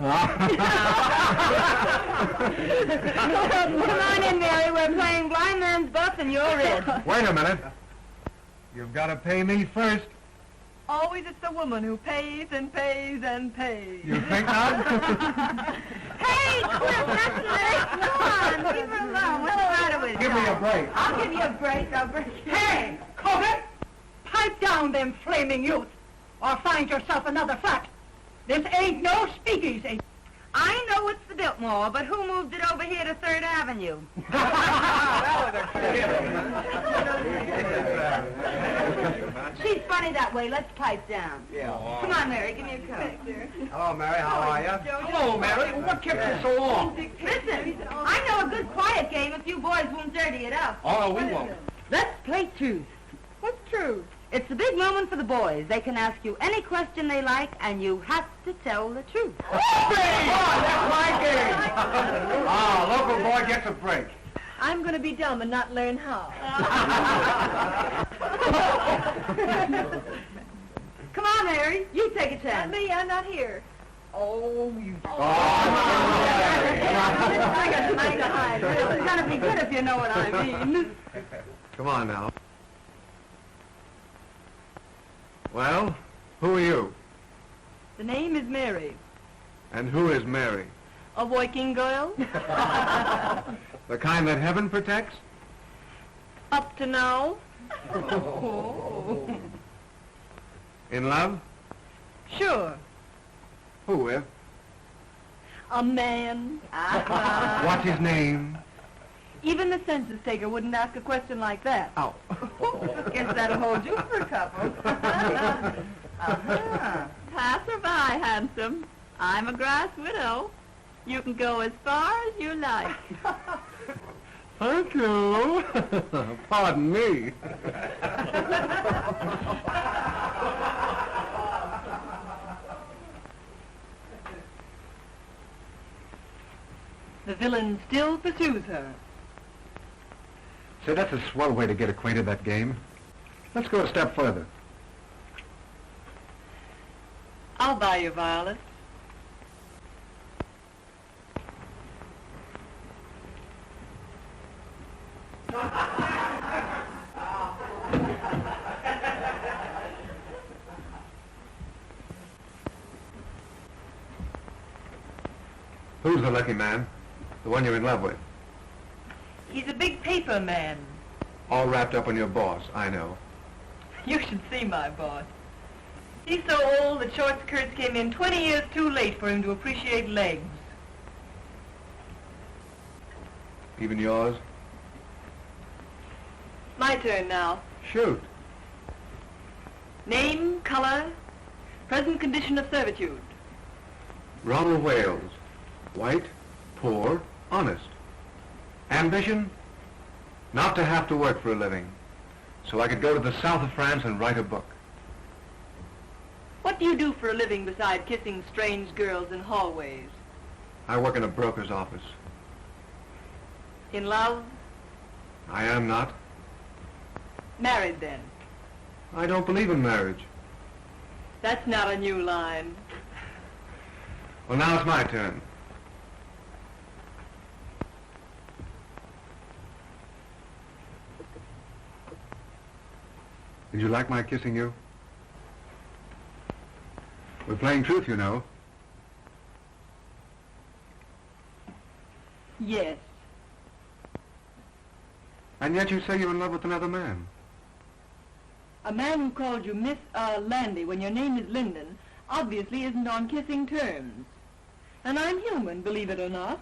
Come on in, Mary. We're playing blind man's buff and you're in. Wait a minute. You've got to pay me first. Always it's the woman who pays and pays and pays. You think not? Hey, Cliff, that's nice. Come on, leave her alone. What's the matter with you? Give me a break. I'll give you a break. I'll break you. Hey, Corbett! Pipe down them flaming youth, or find yourself another flat. This ain't no speakeasy. I know it's the Biltmore, but who moved it over here to 3rd Avenue? She's funny that way. Let's pipe down. Yeah. Come on, Mary. Give me a cup. Hello, Mary. How are you? Hello, Mary. What kept you so long? Listen, I know a good quiet game if you boys won't dirty it up. Oh, no, we won't. Let's play truth. What's true? It's a big moment for the boys. They can ask you any question they like, and you have to tell the truth. That's my game. Local boy gets a break. I'm going to be dumb and not learn how. Come on, Mary. You take a Not chance. me, I'm not here. Oh, you... I got nothing to hide. It's going to be good if you know what I mean. Come on now. Well, who are you? The name is Mary. And who is Mary? A working girl? The kind that heaven protects? Up to now? In love? Sure. Who with? A man. What's his name? Even the census taker wouldn't ask a question like that. Oh. Guess that'll hold you for a couple. Pass or by, handsome. I'm a grass widow. You can go as far as you like. Thank you. Pardon me. The villain still pursues her. Say, that's a swell way to get acquainted that game. Let's go a step further. I'll buy you violets. Who's the lucky man? The one you're in love with? He's a big paper man. All wrapped up in your boss, I know. You should see my boss. He's so old that short skirts came in 20 years too late for him to appreciate legs. Even yours? My turn now. Shoot. Name, color, present condition of servitude. Ronald Wales. White, poor, honest. Ambition? Not to have to work for a living, so I could go to the south of France and write a book. What do you do for a living beside kissing strange girls in hallways? I work in a broker's office. In love? I am not. Married then? I don't believe in marriage. That's not a new line. Well, now it's my turn. Did you like my kissing you? We're playing truth, you know. Yes. And yet you say you're in love with another man. A man who called you Miss Landy when your name is Linden obviously isn't on kissing terms. And I'm human, believe it or not.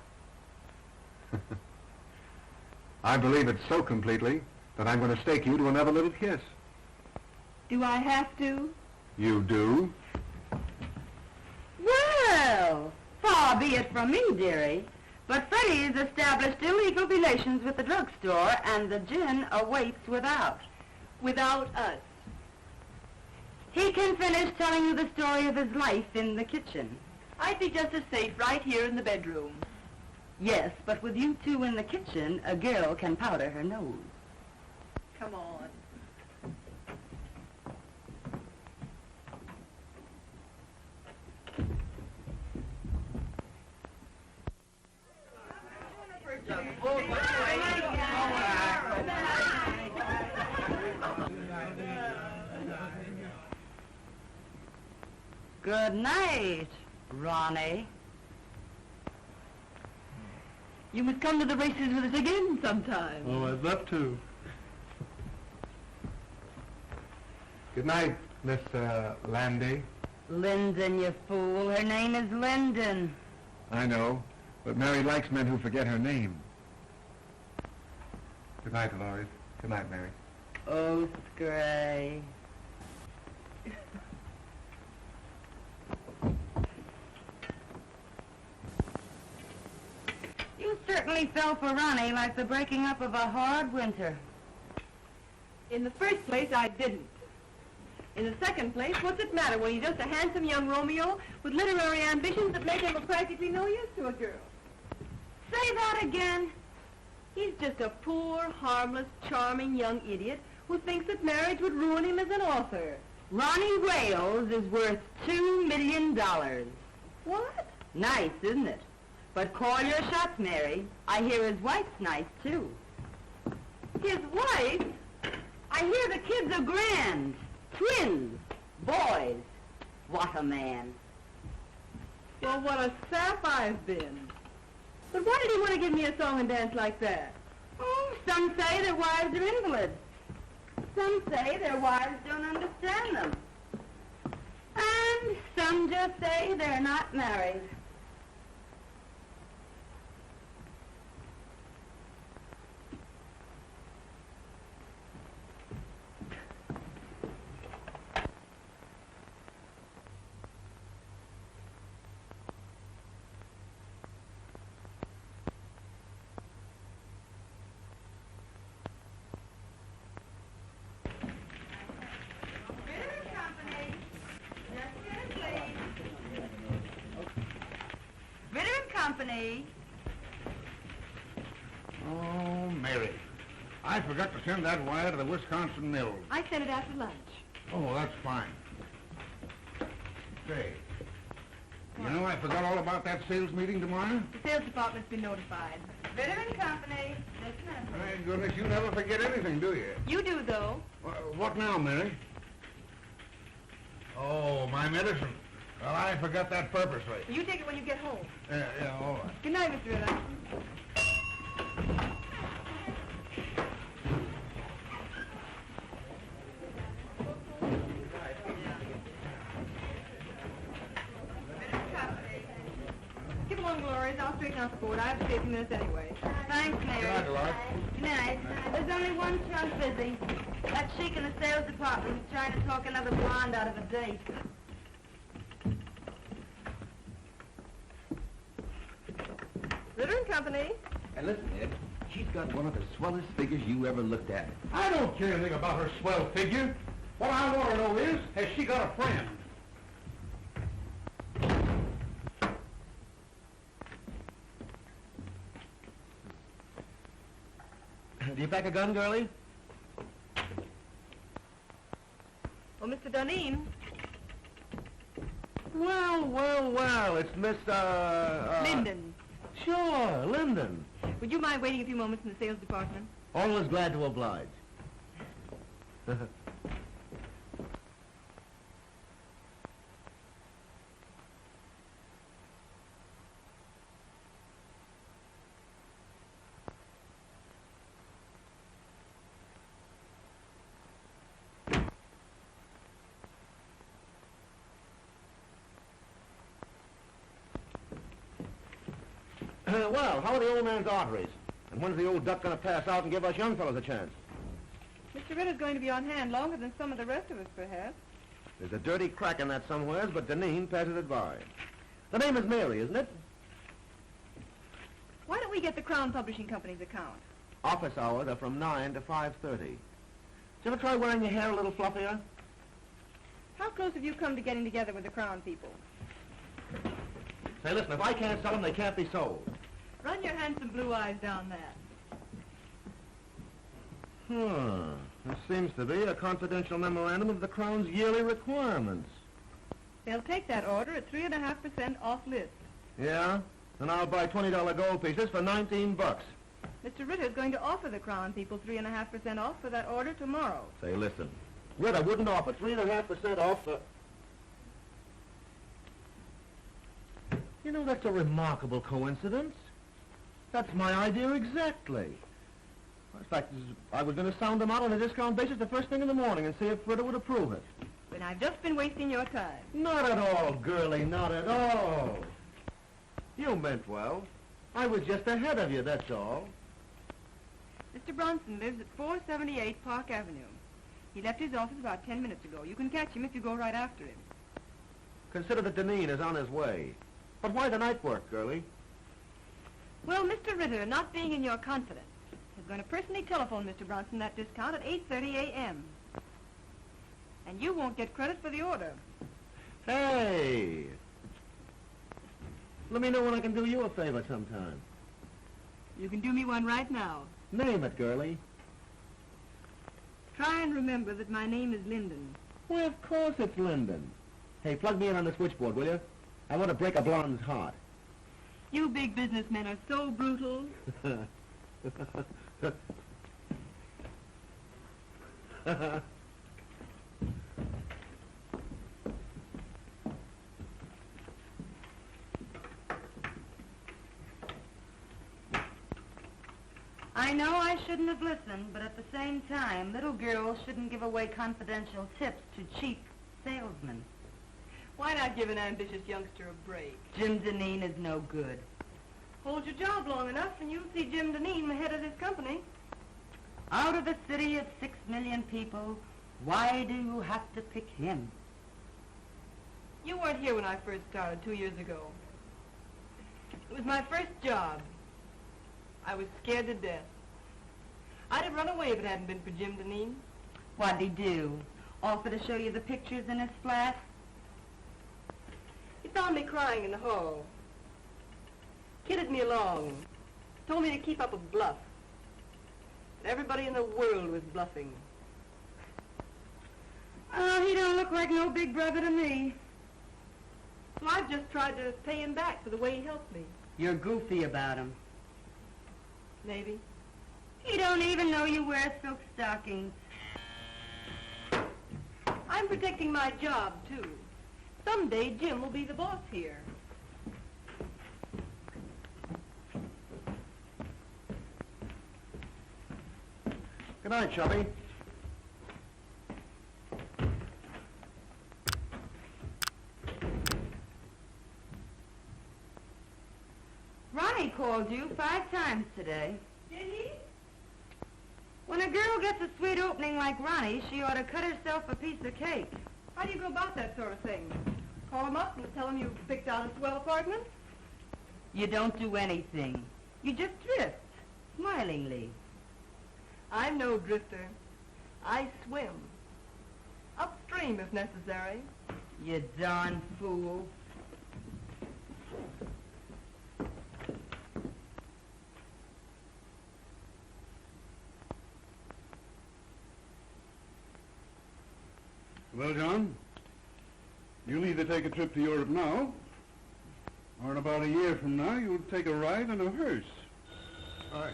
I believe it so completely that I'm going to stake you to another little kiss. Do I have to? You do? Well, far be it from me, dearie, but Freddie has established illegal relations with the drugstore, and the gin awaits without. Without us. He can finish telling you the story of his life in the kitchen. I'd be just as safe right here in the bedroom. Yes, but with you two in the kitchen, a girl can powder her nose. Come on. Good night, Ronnie. You must come to the races with us again sometime. Oh, I'd love to. Good night, Miss, Landy. Lyndon, you fool. Her name is Lyndon. I know, but Mary likes men who forget her name. Good night, Dolores. Good night, Mary. Oh, Scray. You certainly fell for Ronnie like the breaking up of a hard winter. In the first place, I didn't. In the second place, what's it matter when he's just a handsome young Romeo with literary ambitions that make him of practically no use to a girl? Say that again. He's just a poor, harmless, charming young idiot who thinks that marriage would ruin him as an author. Ronnie Wales is worth $2 million. What? Nice, isn't it? But call your shots, Mary. I hear his wife's nice, too. His wife? I hear the kids are grand. Twins. Boys. What a man. Well, what a sap I've been. But why did he want to give me a song and dance like that? Oh, some say their wives are invalids. Some say their wives don't understand them. And some just say they're not married. Company. Oh, Mary. I forgot to send that wire to the Wisconsin Mills. I sent it after lunch. Oh, that's fine. Say, you know I forgot all about that sales meeting tomorrow? The sales department's been notified. Bitter and Company. My goodness, you never forget anything, do you? You do, though. What now, Mary? Oh, my medicine. Well, I forgot that purposely. You take it when you get home. Yeah, all right. Good night, Mr. Ritter. Get along, Gloria. I'll straighten out the board. I have to stay a few minutes anyway. Thanks, Mary. Good night, Dolores. Good night. There's only one chunk busy. That sheik in the sales department is trying to talk another blonde out of a date. Ritter and Company. And listen, Ed, she's got one of the swellest figures you ever looked at. I don't care anything about her swell figure. What I want to know is, has she got a friend? Do you pack a gun, girlie? Well, Mr. Dunedin. Well, it's Miss, Lyndon. Sure, Lyndon. Would you mind waiting a few moments in the sales department? Always glad to oblige. Well, how are the old man's arteries? And when's the old duck going to pass out and give us young fellows a chance? Mr. Ritter's going to be on hand longer than some of the rest of us, perhaps. There's a dirty crack in that somewheres, but Deneen passes it by. The name is Mary, isn't it? Why don't we get the Crown Publishing Company's account? Office hours are from 9 to 5:30. Did you ever try wearing your hair a little fluffier? How close have you come to getting together with the Crown people? Say, listen, if I can't sell them, they can't be sold. Run your handsome blue eyes down that. This seems to be a confidential memorandum of the Crown's yearly requirements. They'll take that order at 3.5% off list. Yeah? Then I'll buy $20 gold pieces for 19 bucks. Mr. Ritter's going to offer the Crown people 3.5% off for that order tomorrow. Say, listen, Ritter wouldn't offer 3.5% off for... You know, that's a remarkable coincidence. That's my idea exactly. In fact, I was going to sound them out on a discount basis the first thing in the morning and see if Fritter would approve it. But I've just been wasting your time. Not at all, girlie, not at all. You meant well. I was just ahead of you, that's all. Mr. Bronson lives at 478 Park Avenue. He left his office about 10 minutes ago. You can catch him if you go right after him. Consider that Deneen is on his way. But why the night work, girlie? Well, Mr. Ritter, not being in your confidence, is going to personally telephone Mr. Bronson that discount at 8:30 a.m. And you won't get credit for the order. Hey! Let me know when I can do you a favor sometime. You can do me one right now. Name it, girlie. Try and remember that my name is Linden. Why, of course it's Linden. Hey, plug me in on the switchboard, will you? I want to break a blonde's heart. You big businessmen are so brutal. I know I shouldn't have listened, but at the same time, little girls shouldn't give away confidential tips to cheap salesmen. Why not give an ambitious youngster a break? Jim Deneen is no good. Hold your job long enough and you'll see Jim Deneen the head of this company. Out of a city of 6 million people, why do you have to pick him? You weren't here when I first started 2 years ago. It was my first job. I was scared to death. I'd have run away if it hadn't been for Jim Deneen. What'd he do? Offer to show you the pictures in his flat? He found me crying in the hall. Kidded me along. Told me to keep up a bluff. And everybody in the world was bluffing. Oh, he don't look like no big brother to me. So I've just tried to pay him back for the way he helped me. You're goofy about him. Maybe. He don't even know you wear silk stockings. I'm protecting my job, too. Someday Jim will be the boss here. Good night, Chubby. Ronnie called you 5 times today. Did he? When a girl gets a sweet opening like Ronnie, she ought to cut herself a piece of cake. How do you go about that sort of thing? Call him up and tell him you picked out a swell apartment? You don't do anything. You just drift, smilingly. I'm no drifter. I swim. Upstream if necessary. You darn fool. Well, John, you'll either take a trip to Europe now, or in about a year from now, you'll take a ride in a hearse. Aye.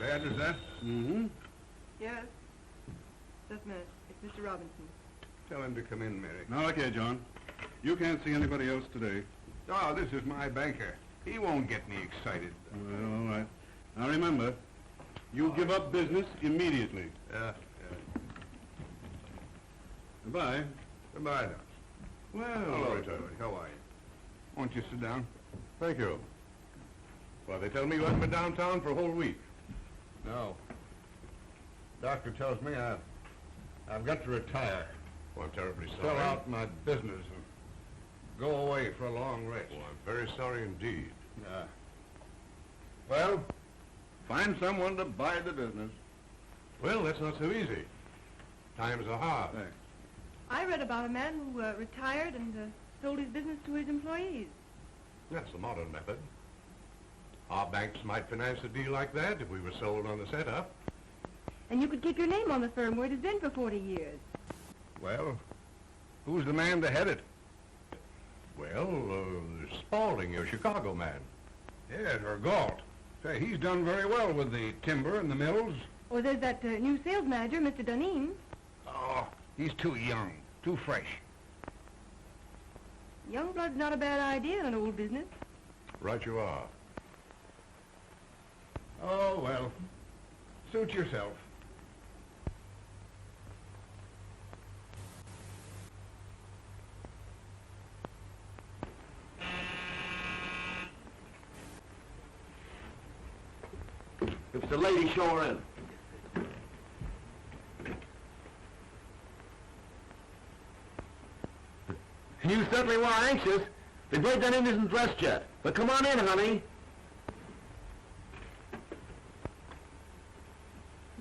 Bad as that? Mm-hmm. Yes. Just a minute. It's Mr. Robinson. Tell him to come in, Mary. Now, look here, John. You can't see anybody else today. Oh, this is my banker. He won't get me excited. Well, all right. Now, remember, you give up business immediately. Goodbye. Goodbye, now. Well, Hello, Charlie. How are you? Won't you sit down? thank you. Well, they tell me you haven't been downtown for a whole week. No. Doctor tells me I've got to retire. Well, I'm terribly Sell out my business and go away for a long rest. Well, I'm very sorry indeed. Well, find someone to buy the business. Well, that's not so easy. Times are hard. Thanks. I read about a man who retired and sold his business to his employees. That's the modern method. Our banks might finance a deal like that if we were sold on the setup. And you could keep your name on the firm where it has been for 40 years. Well, who's the man to head it? Well, Spaulding, your Chicago man. Yes, or Galt. Say, he's done very well with the timber and the mills. Or there's that new sales manager, Mr. Deneen. Oh, he's too young, too fresh. Young blood's not a bad idea in an old business. Right you are. Oh, well. Suit yourself. If it's a lady, show her in. You certainly were anxious. The great Dunn isn't dressed yet. But come on in, honey.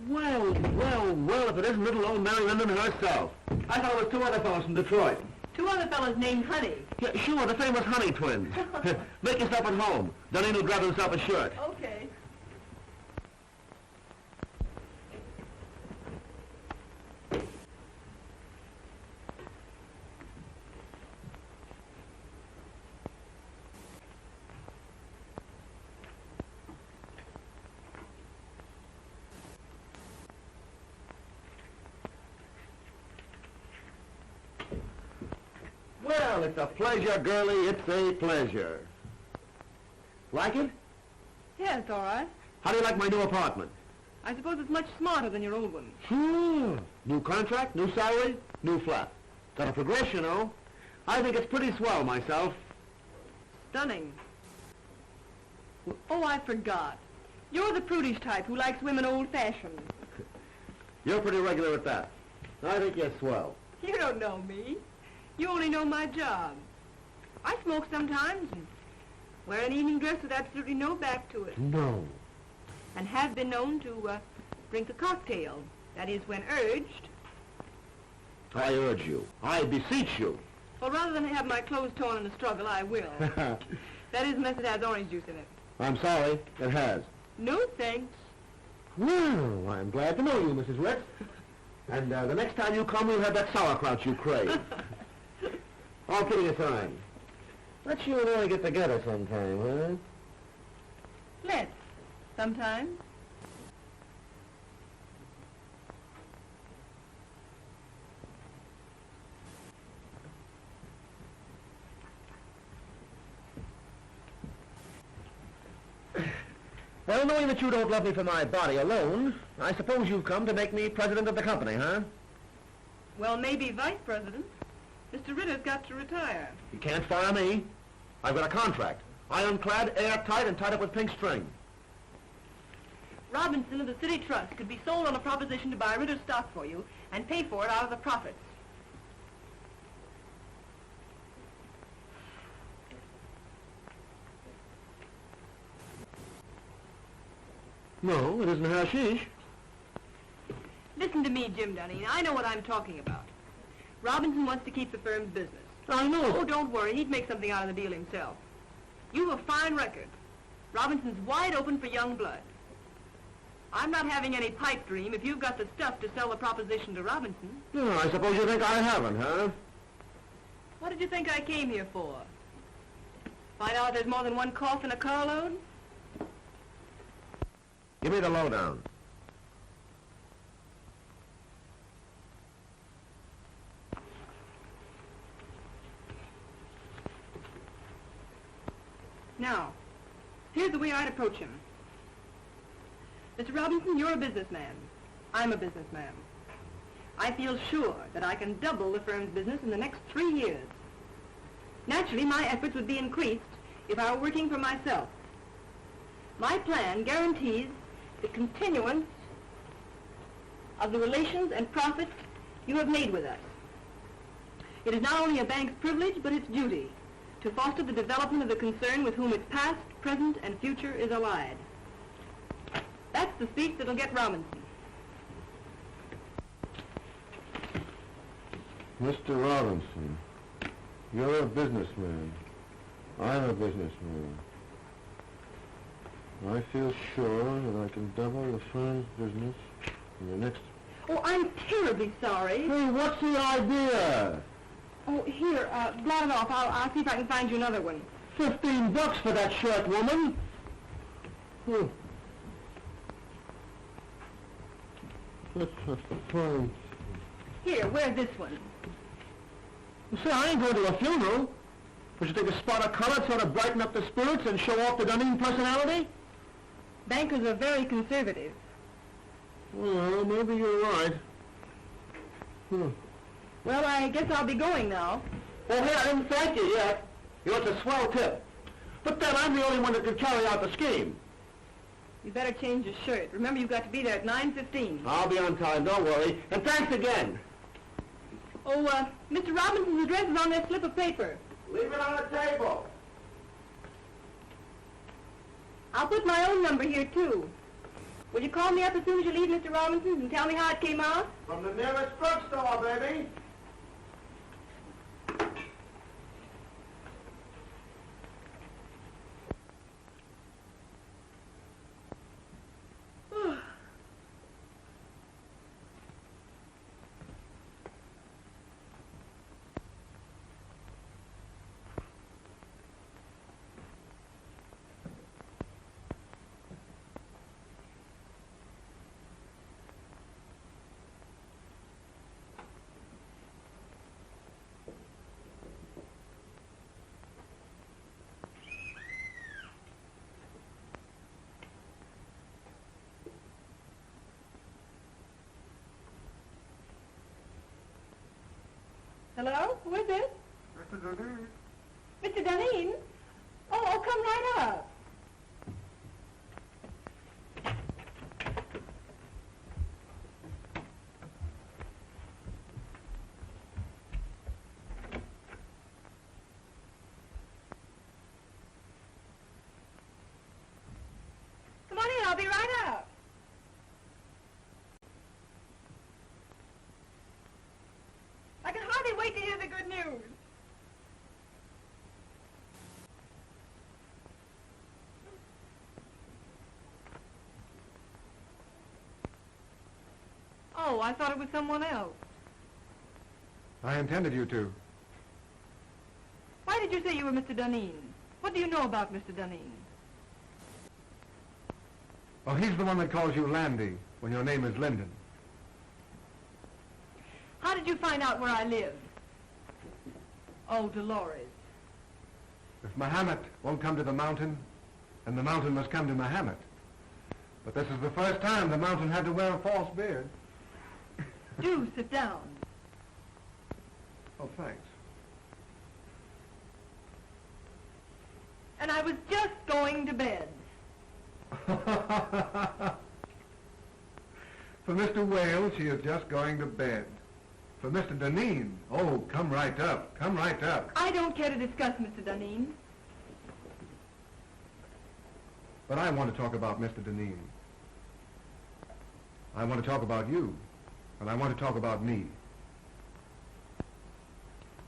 Well, well, well, if it isn't little old Mary Linden herself. I thought it was two other fellows from Detroit. Two other fellows named Honey. Yeah, sure, the famous Honey twins. Make yourself at home. Dunn will grab himself a shirt. Okay. Well, it's a pleasure, girlie. It's a pleasure. Like it? Yeah, it's all right. How do you like my new apartment? I suppose it's much smarter than your old one. Sure. New contract, new salary, new flat. Got a progression, you know. I think it's pretty swell myself. Stunning. Oh, I forgot. You're the prudish type who likes women old-fashioned. You're pretty regular at that. I think you're swell. You don't know me. You only know my job. I smoke sometimes and wear an evening dress with absolutely no back to it. No. And have been known to drink a cocktail. That is, when urged. I urge you. I beseech you. Well, rather than have my clothes torn in a struggle, I will. That is, unless it has orange juice in it. I'm sorry. It has. No thanks. Well, I'm glad to know you, Mrs. Ritz. And the next time you come, we'll have that sauerkraut you crave. All kidding aside, let's you and I get together sometime, huh? Let's. Sometime. Well, knowing that you don't love me for my body alone, I suppose you've come to make me president of the company, huh? Well, maybe vice president. Mr. Ritter's got to retire. You can't fire me. I've got a contract. Ironclad, airtight, and tied up with pink string. Robinson of the City Trust could be sold on a proposition to buy Ritter's stock for you and pay for it out of the profits. No, it isn't hashish. Listen to me, Jim Dunning. I know what I'm talking about. Robinson wants to keep the firm's business. I know. Oh, don't worry. He'd make something out of the deal himself. You have a fine record. Robinson's wide open for young blood. I'm not having any pipe dream if you've got the stuff to sell the proposition to Robinson. Oh, I suppose you think I haven't, huh? What did you think I came here for? Find out there's more than one cough in a carload? Give me the lowdown. Now, here's the way I'd approach him. Mr. Robinson, you're a businessman. I'm a businessman. I feel sure that I can double the firm's business in the next 3 years. Naturally, my efforts would be increased if I were working for myself. My plan guarantees the continuance of the relations and profits you have made with us. It is not only a bank's privilege, but its duty to foster the development of the concern with whom its past, present, and future is allied. That's the speech that'll get Robinson. Mr. Robinson, you're a businessman. I'm a businessman. I feel sure that I can double the firm's business in the next... Oh, I'm terribly sorry. Hey, what's the idea? Oh, here, blot it off. I'll see if I can find you another one. $15 for that shirt, woman. That's just the firm. Here, wear this one. Say, I ain't going to a funeral. Would you think a spot of color sort of brighten up the spirits and show off the Dunning personality? Bankers are very conservative. Well, maybe you're right. Well, I guess I'll be going now. Oh, hey, I didn't thank you yet. You know, it's a swell tip. But then I'm the only one that could carry out the scheme. You better change your shirt. Remember, you've got to be there at 9:15. I'll be on time, don't worry. And thanks again. Oh, Mr. Robinson's address is on that slip of paper. Leave it on the table. I'll put my own number here, too. Will you call me up as soon as you leave Mr. Robinson's and tell me how it came out? From the nearest drugstore, baby. Hello? Who is it? Mr. Dunning. Mr. Dunning? Oh, come right up. Come on in, I'll be right up. I can hardly wait to hear the good news. Oh, I thought it was someone else. I intended you to. Why did you say you were Mr. Dunning? What do you know about Mr. Dunning? Oh, he's the one that calls you Landy when your name is Linden. How did you find out where I live? Oh, Dolores. If Mahomet won't come to the mountain, then the mountain must come to Mahomet. But this is the first time the mountain had to wear a false beard. Do sit down. Oh, thanks. And I was just going to bed. For Mr. Wales, she is just going to bed. For Mr. Dunning, oh, come right up, come right up. I don't care to discuss Mr. Dunning. But I want to talk about Mr. Dunning. I want to talk about you, and I want to talk about me.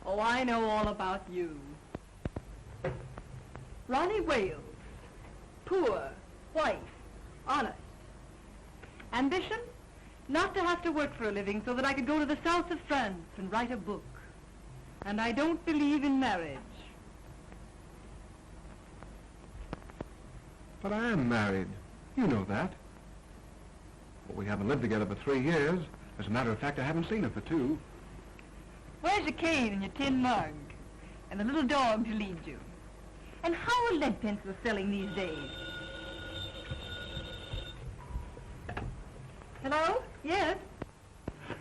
Oh, I know all about you. Ronnie Wales. Poor, white, honest. Ambition? Not to have to work for a living so that I could go to the south of France and write a book. And I don't believe in marriage. But I am married. You know that. But we haven't lived together for 3 years. As a matter of fact, I haven't seen her for 2. Where's your cane and your tin mug? And the little dog to lead you? And how are lead pencils selling these days? Hello? Yes?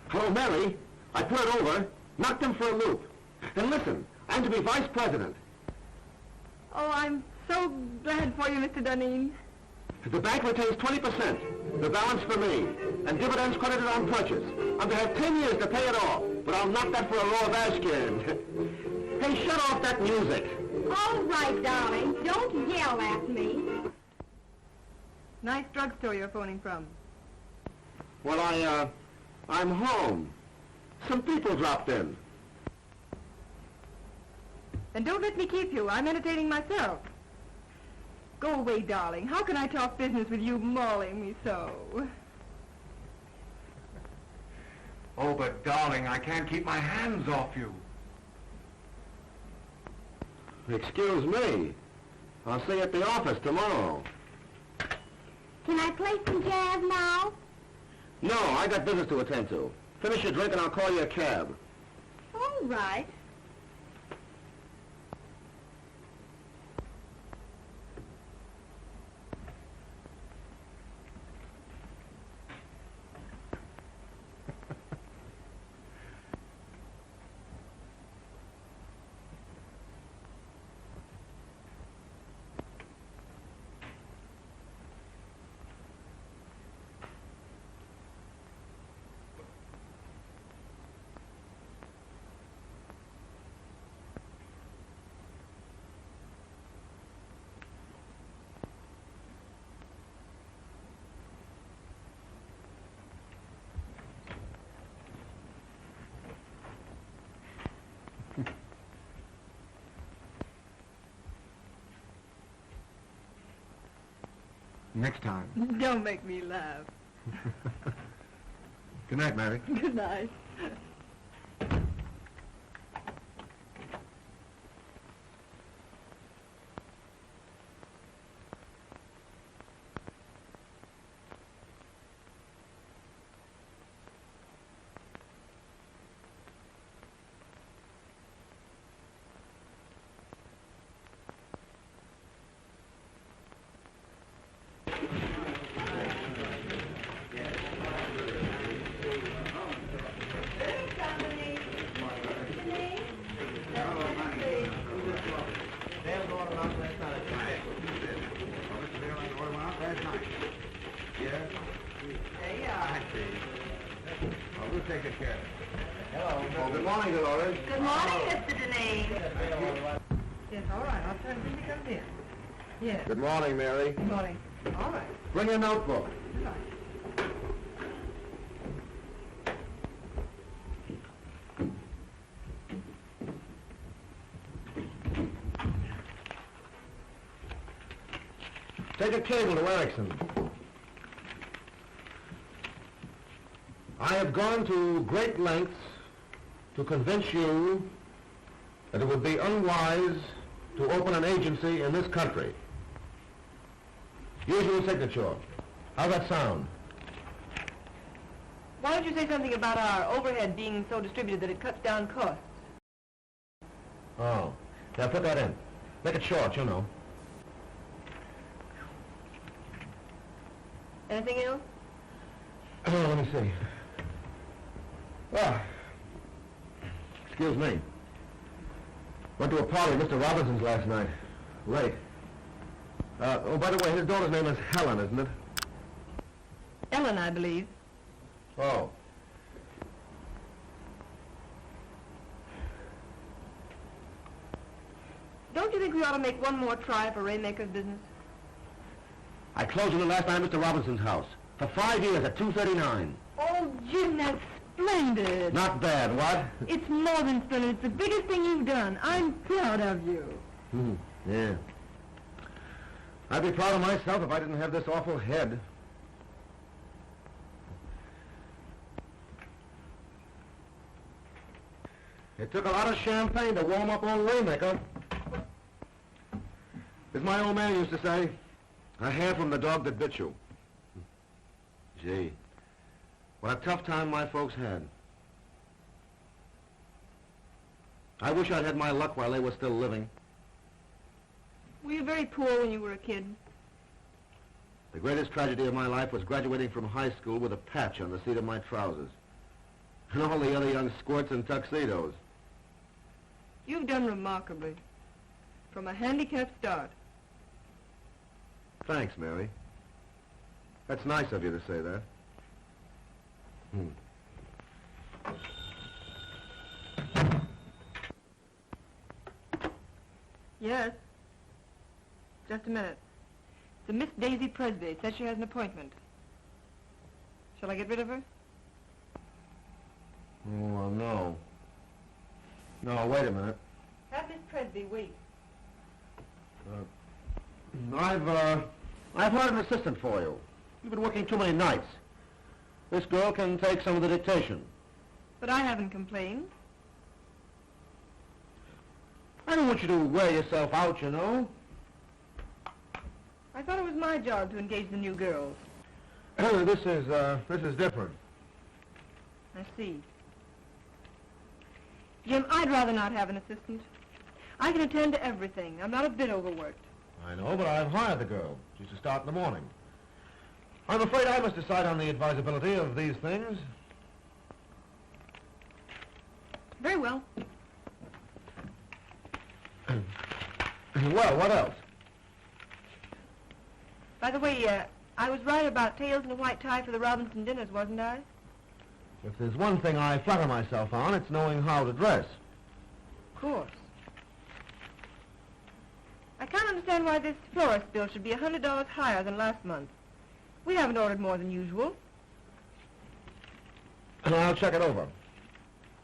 Hello, Mary. I put it over, knocked him for a loop. And listen, I'm to be vice president. Oh, I'm so glad for you, Mr. Dunning. The bank retains 20%, the balance for me, and dividends credited on purchase. I'm to have 10 years to pay it off, but I'll knock that for a row of Ashcan. Hey, shut off that music. All right, darling. Don't yell at me. Nice drugstore you're phoning from. Well, I'm home. Some people dropped in. Then don't let me keep you. I'm entertaining myself. Go away, darling. How can I talk business with you mauling me so? Oh, but darling, I can't keep my hands off you. Excuse me. I'll see you at the office tomorrow. Can I play some jazz now? No, I got business to attend to. Finish your drink and I'll call you a cab. All right. Next time. Don't make me laugh. Good night, Mary. Good night. We'll take good care. Hello. Oh, good morning, Dolores. Good morning, Mr. Denise. Yes, all right. I'll try to think he comes in. Yes. Good morning, Mary. Good morning. All right. Bring your notebook. Good night. Take a cable to Erickson. I have gone to great lengths to convince you that it would be unwise to open an agency in this country. Usual signature. How's that sound? Why don't you say something about our overhead being so distributed that it cuts down costs? Oh. Now put that in. Make it short, you know. Anything else? Oh, let me see. Ah. Excuse me. Went to a party at Mr. Robinson's last night. Late. Oh, by the way, his daughter's name is Helen, isn't it? Ellen, I believe. Oh. Don't you think we ought to make one more try for Raymaker's business? I closed on it last night at Mr. Robinson's house. For 5 years at $2.39. Oh, Jim, that's splendid. Not bad, what? It's more than splendid. It's the biggest thing you've done. I'm proud of you. Yeah. I'd be proud of myself if I didn't have this awful head. It took a lot of champagne to warm up old Raymaker. As my old man used to say, a hair from the dog that bit you. Gee, what a tough time my folks had. I wish I'd had my luck while they were still living. Were you very poor when you were a kid? The greatest tragedy of my life was graduating from high school with a patch on the seat of my trousers. And all the other young squirts in tuxedos. You've done remarkably. From a handicapped start. Thanks, Mary. That's nice of you to say that. Yes. Just a minute. It's a Miss Daisy Presby. It says she has an appointment. Shall I get rid of her? Oh, no. No, wait a minute. Have Miss Presby wait. I've hired an assistant for you. You've been working too many nights. This girl can take some of the dictation. But I haven't complained. I don't want you to wear yourself out, you know. I thought it was my job to engage the new girls. This is different. I see. Jim, I'd rather not have an assistant. I can attend to everything. I'm not a bit overworked. I know, but I've hired the girl. She's to start in the morning. I'm afraid I must decide on the advisability of these things. Very well. Well, what else? By the way, I was right about tails and a white tie for the Robinson dinners, wasn't I? If there's one thing I flatter myself on, it's knowing how to dress. Of course. I can't understand why this florist bill should be $100 higher than last month. We haven't ordered more than usual. I'll check it over.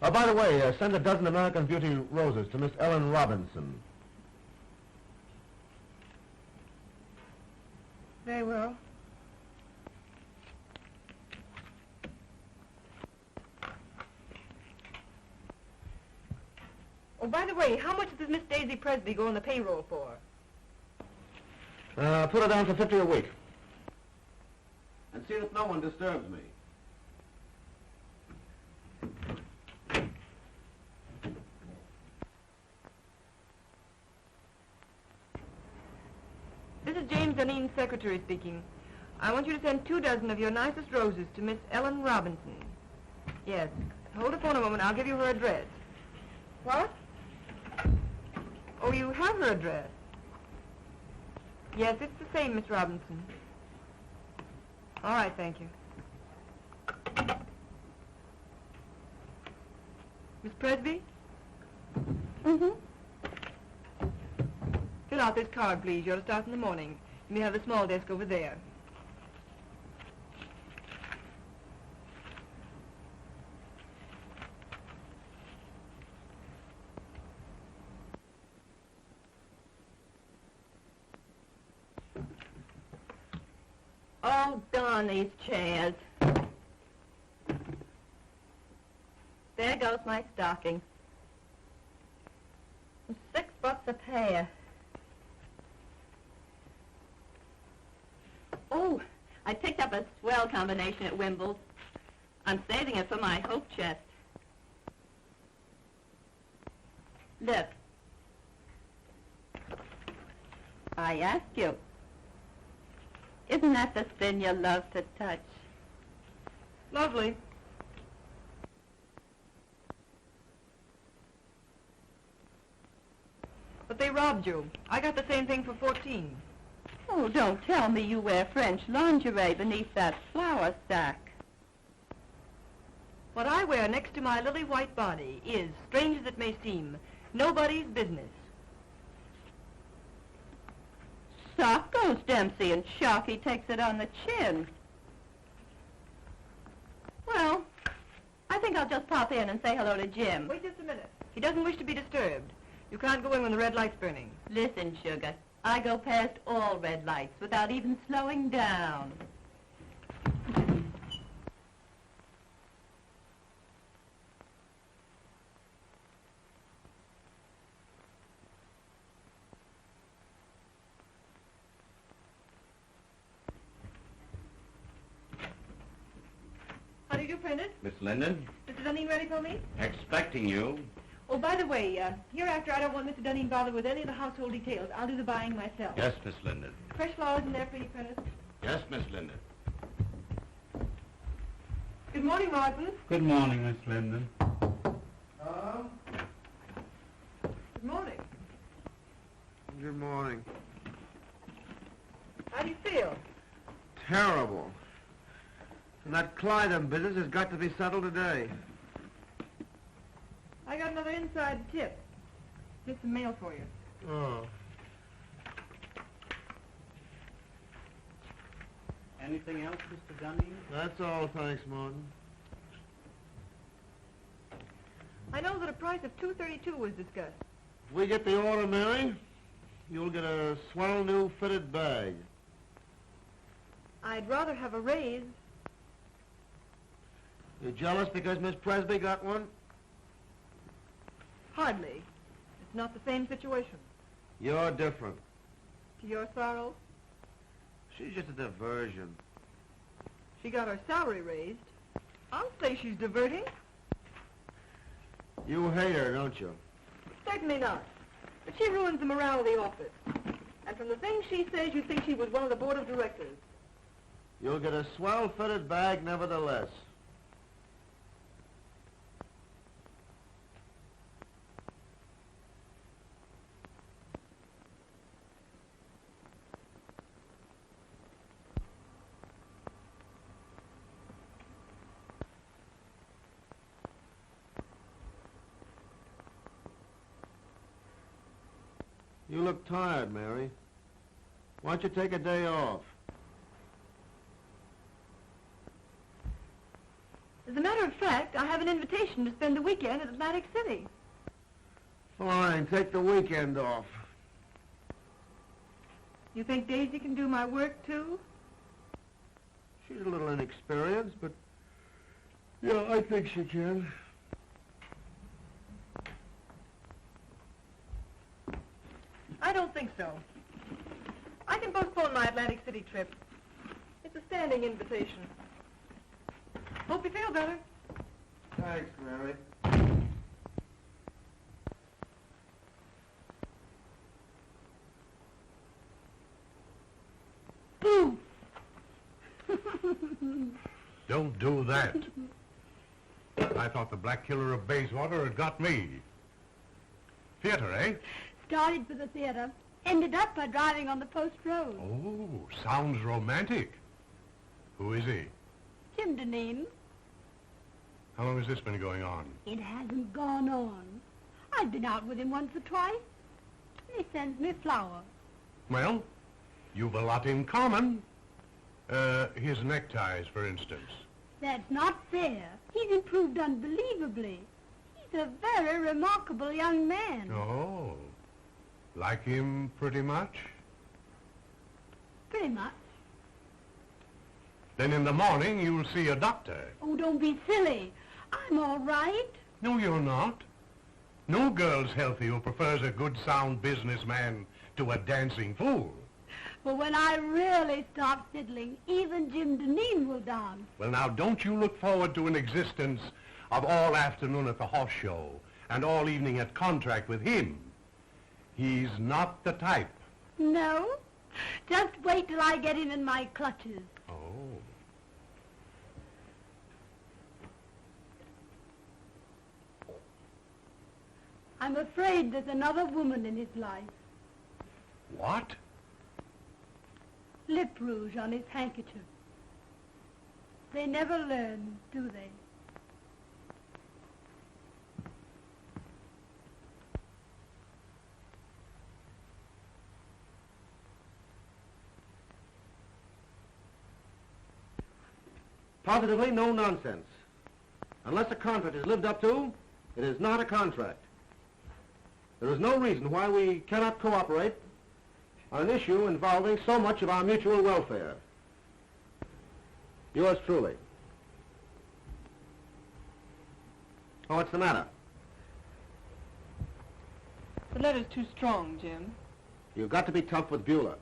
By the way, send a dozen American Beauty roses to Miss Ellen Robinson. Very well. Oh, by the way, how much does Miss Daisy Presby go on the payroll for? Put her down for 50 a week. And see that no one disturbs me. This is James Dunedin's secretary speaking. I want you to send 2 dozen of your nicest roses to Miss Ellen Robinson. Yes. Hold the phone a moment. I'll give you her address. What? Oh, you have her address. Yes, it's the same, Miss Robinson. All right, thank you. Miss Presby? Mm-hmm. Fill out this card, please. You're to start in the morning. You may have the small desk over there. Oh, darn these chairs. There goes my stocking. $6 a pair. Oh, I picked up a swell combination at Wimbledon. I'm saving it for my hope chest. Look. I ask you. Isn't that the sin you love to touch? Lovely. But they robbed you. I got the same thing for 14. Oh, don't tell me you wear French lingerie beneath that flour sack. What I wear next to my lily white body is, strange as it may seem, nobody's business. Sock goes Dempsey and Sharky takes it on the chin. Well, I think I'll just pop in and say hello to Jim. Wait just a minute. He doesn't wish to be disturbed. You can't go in when the red light's burning. Listen, sugar, I go past all red lights without even slowing down. How do you do, Prentice? Miss Linden, Mr. Dunedin ready for me? expecting you. Oh, by the way, hereafter I don't want Mr. Dunedin bothered with any of the household details. I'll do the buying myself. Yes, Miss Linden. Fresh flowers in there for you, Prentice. Yes, Miss Linden. Good morning, Martin. Good morning, Miss Linden. Good morning. Good morning. How do you feel? Terrible. And that Clyden business has got to be settled today. I got another inside tip. Here's some mail for you. Oh. Anything else, Mr. Dunedin? That's all, thanks, Martin. I know that a price of $232 was discussed. If we get the order, Mary, you'll get a swell new fitted bag. I'd rather have a raise. You jealous because Miss Presby got one? Hardly. It's not the same situation. You're different. To your sorrow, She's just a diversion. she got her salary raised. I'll say she's diverting. You hate her, don't you? Certainly not. But she ruins the morale of the office. And from the things she says, you'd think she was one of the board of directors. You'll get a swell fitted bag nevertheless. You look tired, Mary. Why don't you take a day off? As a matter of fact, I have an invitation to spend the weekend at Atlantic City. Fine, take the weekend off. You think Daisy can do my work, too? She's a little inexperienced, but yeah, I think she can. don't think so. I can postpone my Atlantic City trip. It's a standing invitation. Hope you feel better. Thanks, Mary. Boo! Don't do that. I thought the Black Killer of Bayswater had got me. Theater, eh? Started for the theater. Ended up by driving on the post road. Oh, sounds romantic. Who is he? Jim Deneen. How long has this been going on? It hasn't gone on. I've been out with him once or twice. He sends me flowers. Well, you've a lot in common. His neckties, for instance. That's not fair. He's improved unbelievably. He's a very remarkable young man. Oh, like him pretty much? Pretty much. Then in the morning you'll see a doctor. Oh, don't be silly. I'm all right. No, you're not. No girl's healthy who prefers a good, sound businessman to a dancing fool. But when I really start fiddling, even Jim Deneen will dance. Well, now, don't you look forward to an existence of all afternoon at the horse show and all evening at contract with him. He's not the type. No? Just wait till I get him in my clutches. Oh. I'm afraid there's another woman in his life. What? Lip rouge on his handkerchief. They never learn, do they? Positively no nonsense. Unless a contract is lived up to, it is not a contract. There is no reason why we cannot cooperate on an issue involving so much of our mutual welfare. Yours truly. Oh, what's the matter? The letter's too strong, Jim. You've got to be tough with Beulah.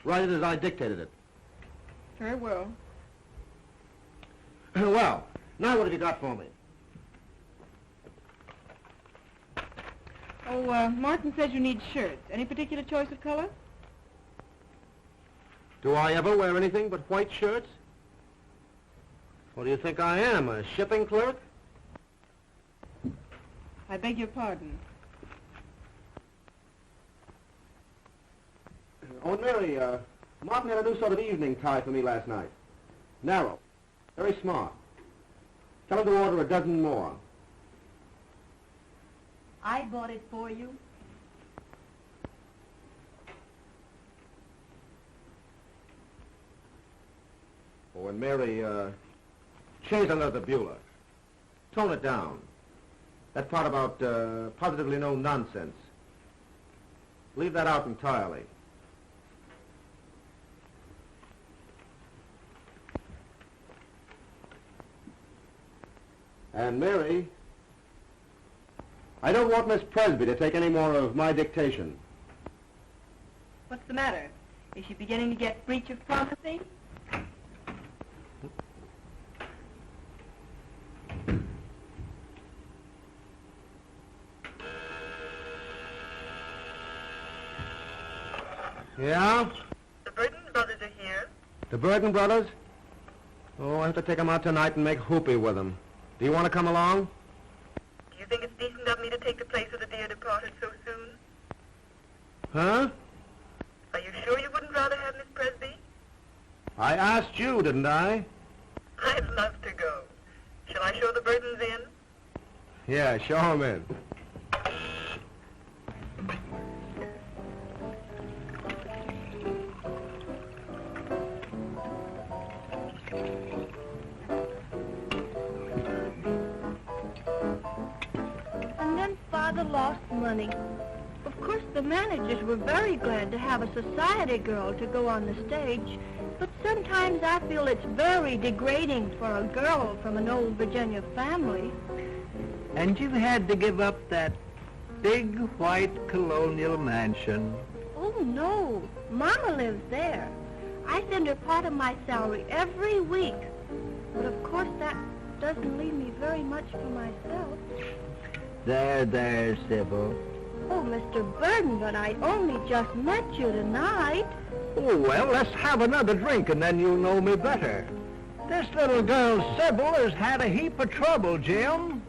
Write it as I dictated it. Very well. Well, now what have you got for me? Oh, Martin says you need shirts. Any particular choice of color? Do I ever wear anything but white shirts? What do you think I am, a shipping clerk? I beg your pardon. Oh, and Mary, Martin had a new sort of evening tie for me last night. Narrow. Very smart. Tell him to order a dozen more. I bought it for you. Oh, and Mary, change under the Beulah. Tone it down. That part about positively no nonsense. Leave that out entirely. And Mary, I don't want Miss Presby to take any more of my dictation. What's the matter? Is she beginning to get breach of promising? Yeah? The Burton brothers are here. The Burton brothers? Oh, I have to take them out tonight and make whoopee with them. Do you want to come along? Do you think it's decent of me to take the place of the dear departed so soon? Huh? Are you sure you wouldn't rather have Miss Presby? I asked you, didn't I? I'd love to go. Shall I show the Burtons in? Yeah, show them in. And then Father lost money. Of course, the managers were very glad to have a society girl to go on the stage, but sometimes I feel it's very degrading for a girl from an old Virginia family. And you've had to give up that big white colonial mansion. Oh, no. Mama lives there. I send her part of my salary every week. But of course that doesn't leave me very much for myself. There, Sybil. Oh, Mr. Burden, but I only just met you tonight. Oh, well, let's have another drink and then you'll know me better. This little girl, Sybil, has had a heap of trouble, Jim.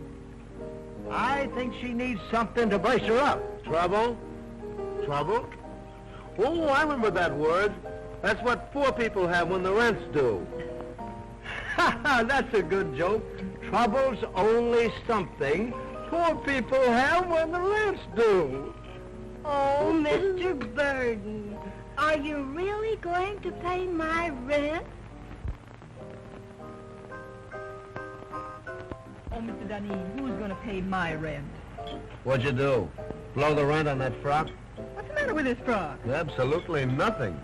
I think she needs something to brace her up. Trouble? Trouble? Oh, I remember that word. That's what poor people have when the rent's due. Ha ha, that's a good joke. Trouble's only something poor people have when the rent's due. Oh, Mr. Burden, are you really going to pay my rent? Oh, Mr. Dunne, who's going to pay my rent? What'd you do? Blow the rent on that frock? What's the matter with this frock? Absolutely nothing.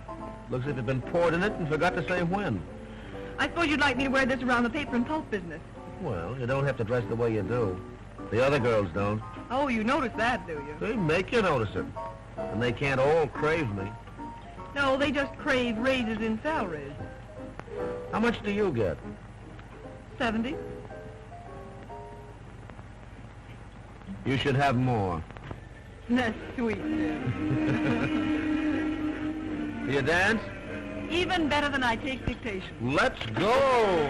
Looks as if you've been poured in it and forgot to say when. I suppose you'd like me to wear this around the paper and pulp business. Well, you don't have to dress the way you do. The other girls don't. Oh, you notice that, do you? They make you notice it. And they can't all crave me. No, they just crave raises in salaries. How much do you get? 70. You should have more. That's sweet, Jim. You dance? Even better than I take dictation. Let's go!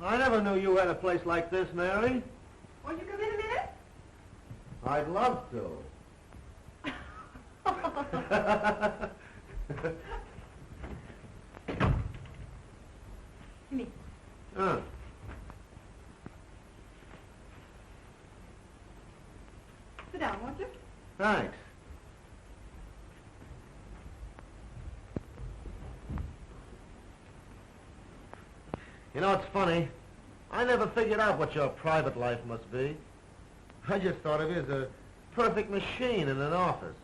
I never knew you had a place like this, Mary. Won't you come in a minute? I'd love to. Me. Huh. Sit down, won't you? Thanks. You know, it's funny. I never figured out what your private life must be. I just thought of you as a perfect machine in an office.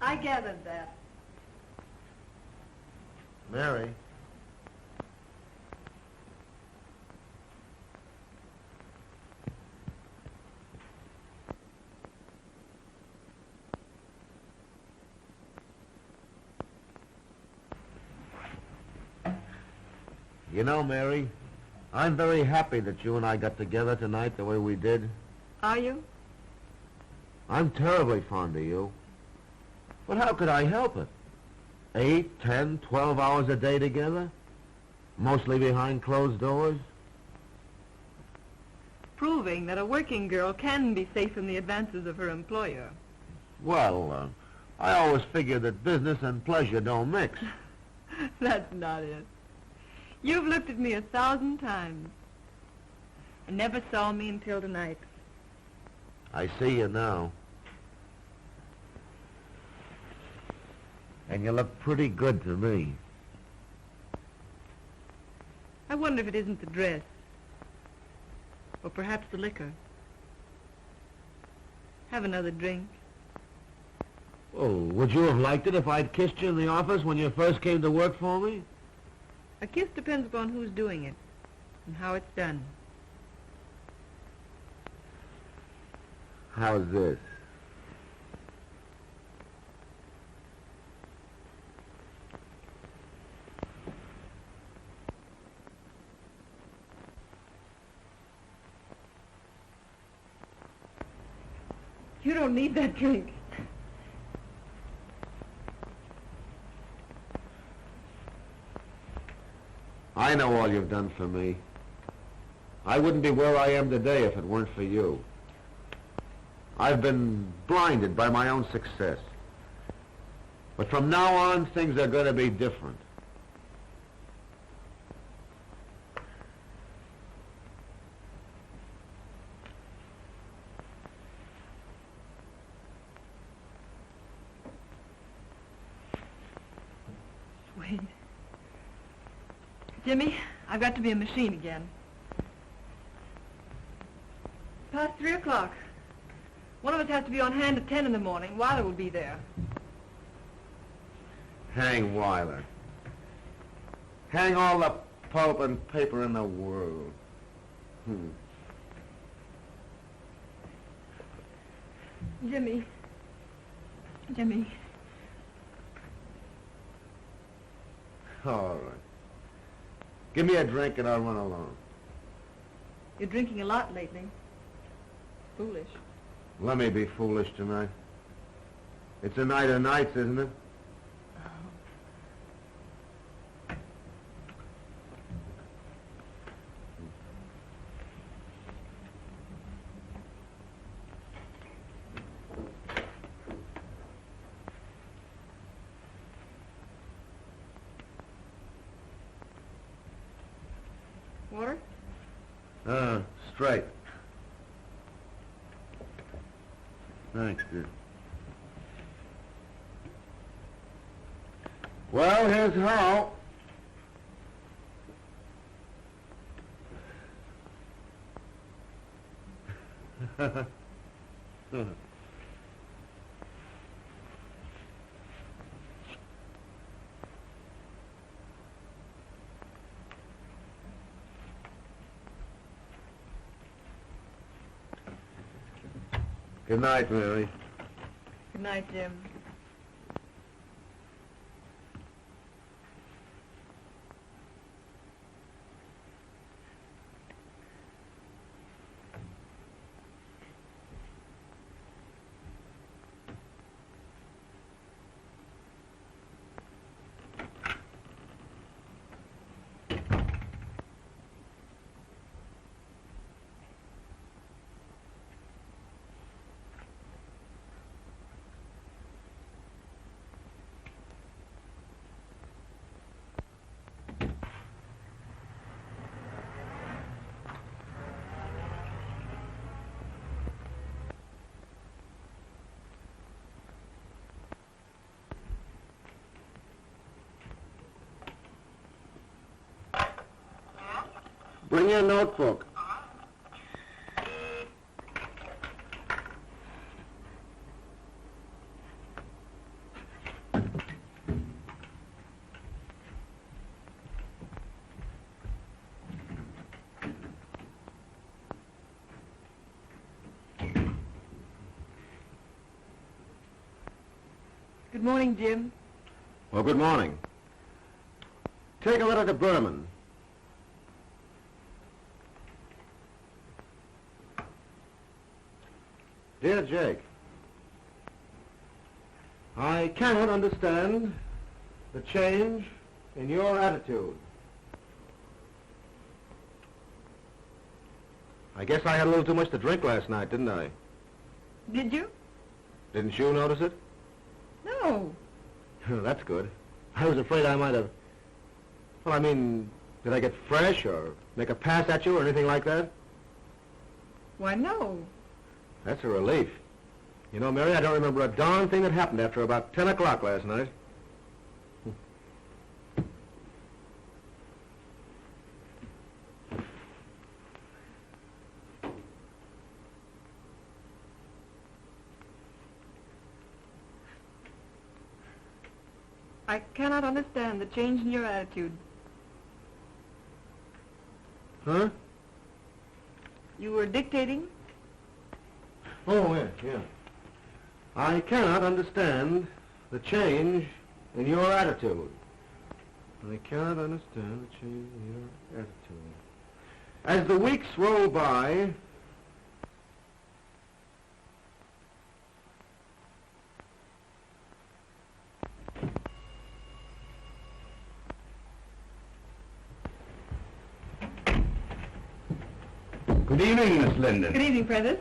I gathered that. Mary. You know, Mary, I'm very happy that you and I got together tonight the way we did. Are you? I'm terribly fond of you. But how could I help it? 8, 10, 12 hours a day together? Mostly behind closed doors? Proving that a working girl can be safe from the advances of her employer. Well, I always figured that business and pleasure don't mix. That's not it. You've looked at me 1,000 times and never saw me until tonight. I see you now. And you look pretty good to me. I wonder if it isn't the dress. Or perhaps the liquor. Have another drink. Oh, would you have liked it if I'd kissed you in the office when you first came to work for me? A kiss depends upon who's doing it and how it's done. How's this? You don't need that drink. I know all you've done for me. I wouldn't be where I am today if it weren't for you. I've been blinded by my own success. But from now on, things are going to be different. wait. Jimmy, I've got to be a machine again. Past 3 o'clock. One of us has to be on hand at 10 in the morning. Weiler will be there. Hang Weiler. Hang all the pulp and paper in the world. Jimmy. Jimmy. All right. Give me a drink and I'll run along. You're drinking a lot lately. Foolish. Let me be foolish tonight. It's a night of nights, isn't it? Water? Straight. Thanks, dear. Well, here's how. Good night, Mary. Good night, Jim. Bring your notebook. Good morning, Jim. Well, good morning. Take a letter to Berman. Dear Jake, I cannot understand the change in your attitude. I guess I had a little too much to drink last night, didn't I? Did you? Didn't you notice it? No. That's good. I was afraid I might have... Well, I mean, did I get fresh or make a pass at you or anything like that? Why, no. That's a relief. You know, Mary, I don't remember a darn thing that happened after about 10 o'clock last night. I cannot understand the change in your attitude. Huh? You were dictating? Oh, yeah. I cannot understand the change in your attitude. I cannot understand the change in your attitude. As the weeks roll by, Good evening, Miss Linden. Good evening, Prentice.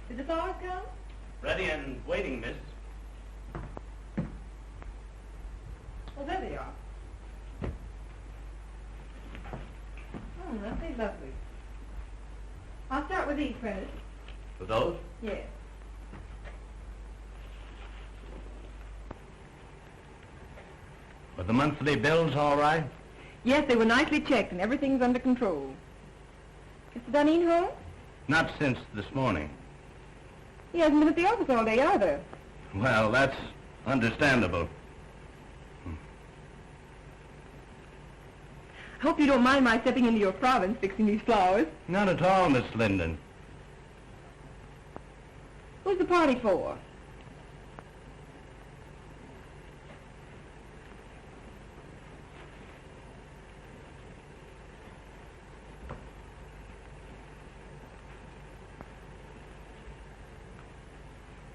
Did the flowers come? Ready and waiting, miss. Oh, there they are. these, Prentice. For those? Yes. Were the monthly bills all right? Yes, they were nicely checked and everything's under control. Mr. Duneen home? Not since this morning. He hasn't been at the office all day either. Well, that's understandable. I hope you don't mind my stepping into your province fixing these flowers. Not at all, Miss Linden. Who's the party for?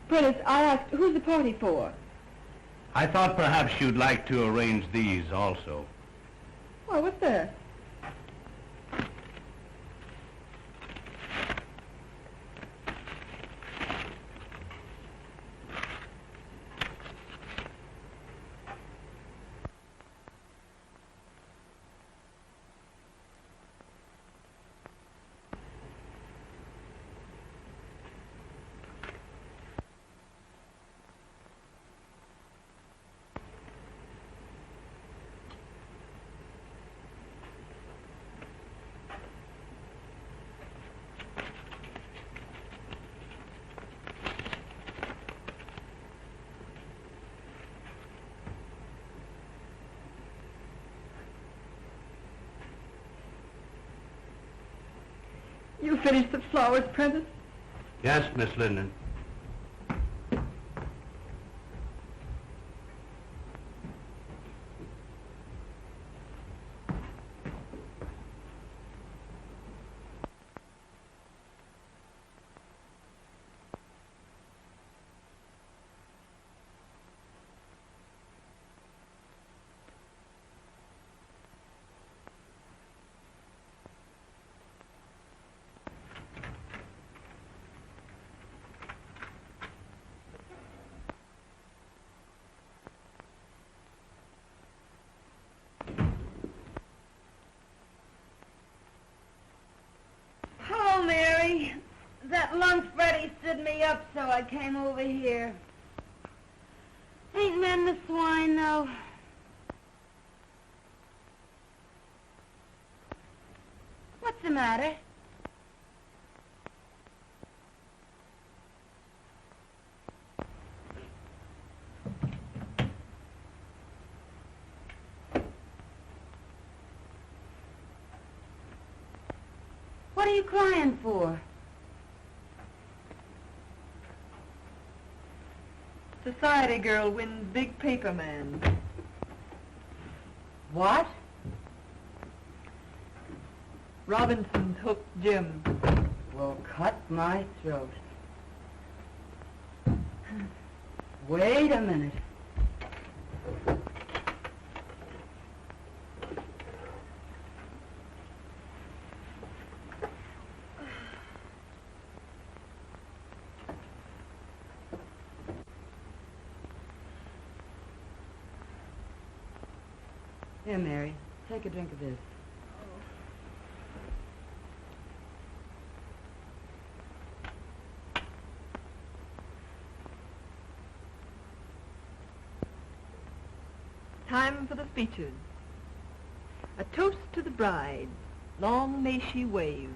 Prentice, I asked, who's the party for? I thought perhaps you'd like to arrange these also. Oh, what's that? You finished the flowers, Prentice? Yes, Miss Linden. Hello, Mary. That lunch Freddie stood me up, so I came over here. Ain't men the swine, though. What's the matter? What are you crying for? Society girl wins big paper man. What? Robinson's hooked Jim. Well, cut my throat. Wait a minute. Here, Mary, take a drink of this. Time for the speeches. A toast to the bride. Long may she wave.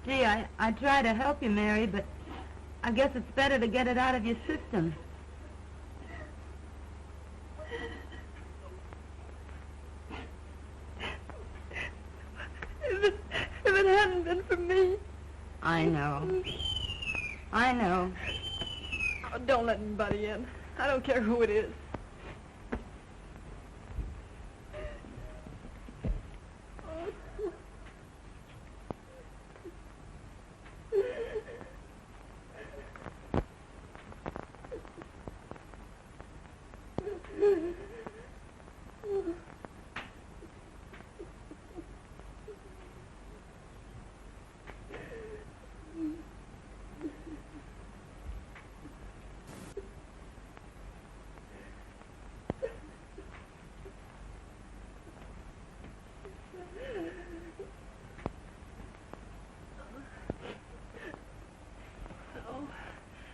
Gee, I try to help you, Mary, but I guess it's better to get it out of your system. If it hadn't been for me. I know. I know. Oh, don't let anybody in. I don't care who it is.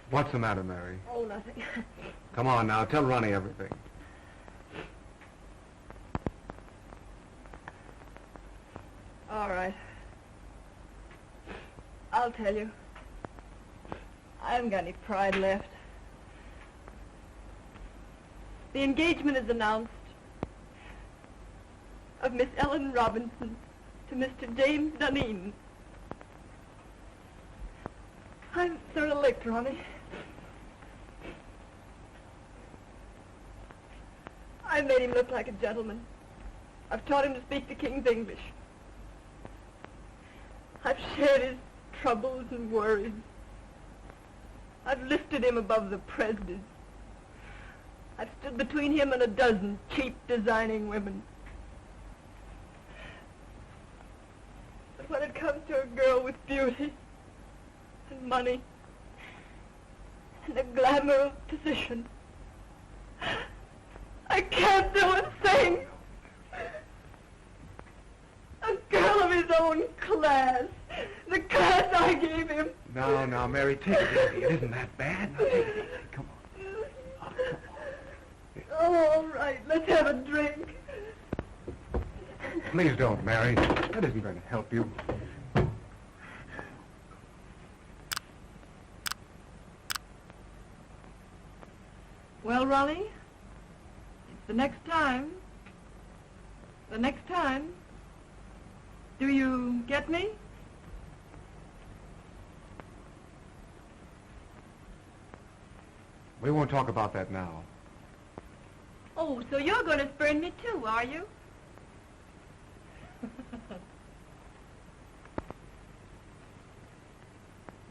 What's the matter, Mary? Oh, nothing. Come on now, tell Ronnie everything. All right. I'll tell you. I haven't got any pride left. The engagement is announced of Miss Ellen Robinson to Mr. James Dunedin. I'm sort of licked, Ronnie. I made him look like a gentleman. I've taught him to speak the King's English. I've shared his troubles and worries. I've lifted him above the prejudice. I've stood between him and a dozen cheap designing women. But when it comes to a girl with beauty and money and the glamour of position, I can't do a thing. A girl of his own class. The class I gave him. Now, Mary, take it easy. It isn't that bad. Now, take it easy. Come on. Oh, come on. Oh, all right. Let's have a drink. Please don't, Mary. That isn't going to help you. Well, Ronnie, it's the next time. The next time. Do you get me? We won't talk about that now. Oh, so you're going to spurn me too, are you?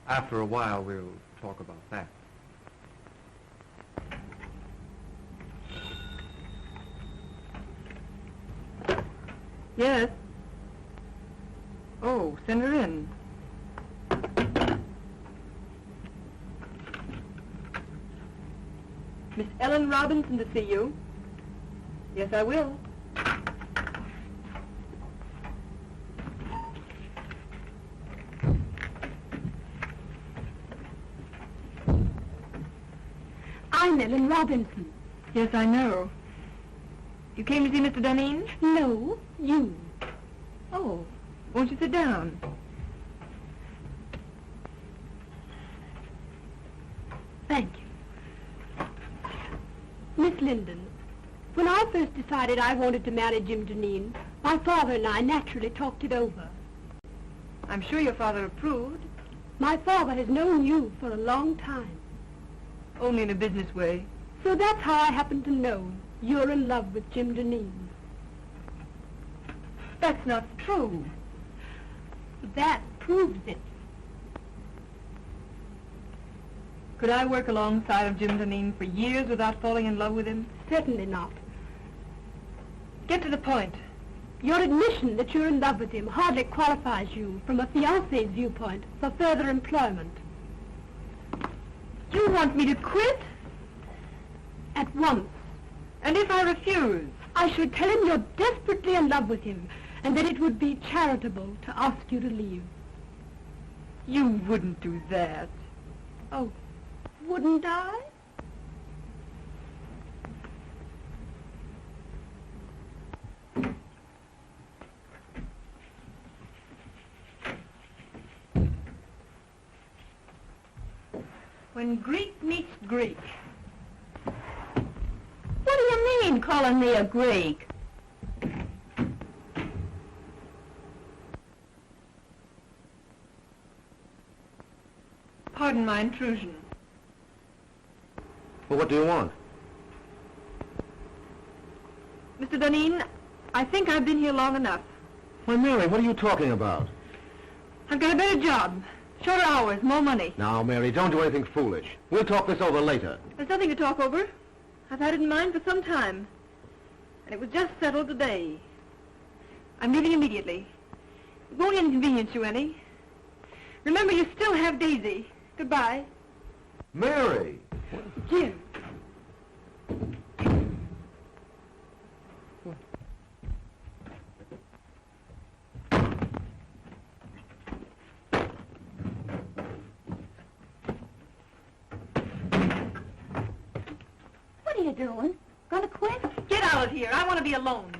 After a while, we'll talk about that. Yes. Oh, send her in. Miss Ellen Robinson to see you. Yes, I will. I'm Ellen Robinson. Yes, I know. You came to see Mr. Dunedin? No, you. Oh, won't you sit down? Thank you. Miss Linden, when I first decided I wanted to marry Jim Dunedin, my father and I naturally talked it over. I'm sure your father approved. My father has known you for a long time. Only in a business way. So that's how I happen to know you're in love with Jim Dunedin. That's not true. That proves it. Could I work alongside of Jim Dunedin for years without falling in love with him? Certainly not. Get to the point. Your admission that you're in love with him hardly qualifies you, from a fiancé's viewpoint, for further employment. You want me to quit? At once. And if I refuse? I should tell him you're desperately in love with him, and that it would be charitable to ask you to leave. You wouldn't do that. Oh, wouldn't I? When Greek meets Greek. What do you mean, calling me a Greek? Pardon my intrusion. Well, what do you want? Mr. Dunedin, I think I've been here long enough. Why, Mary, what are you talking about? I've got a better job. Shorter hours, more money. Now, Mary, don't do anything foolish. We'll talk this over later. There's nothing to talk over. I've had it in mind for some time. And it was just settled today. I'm leaving immediately. It won't inconvenience you any. Remember, you still have Daisy. Goodbye. Mary! Jim. doing? Gonna quit? Get out of here. I want to be alone.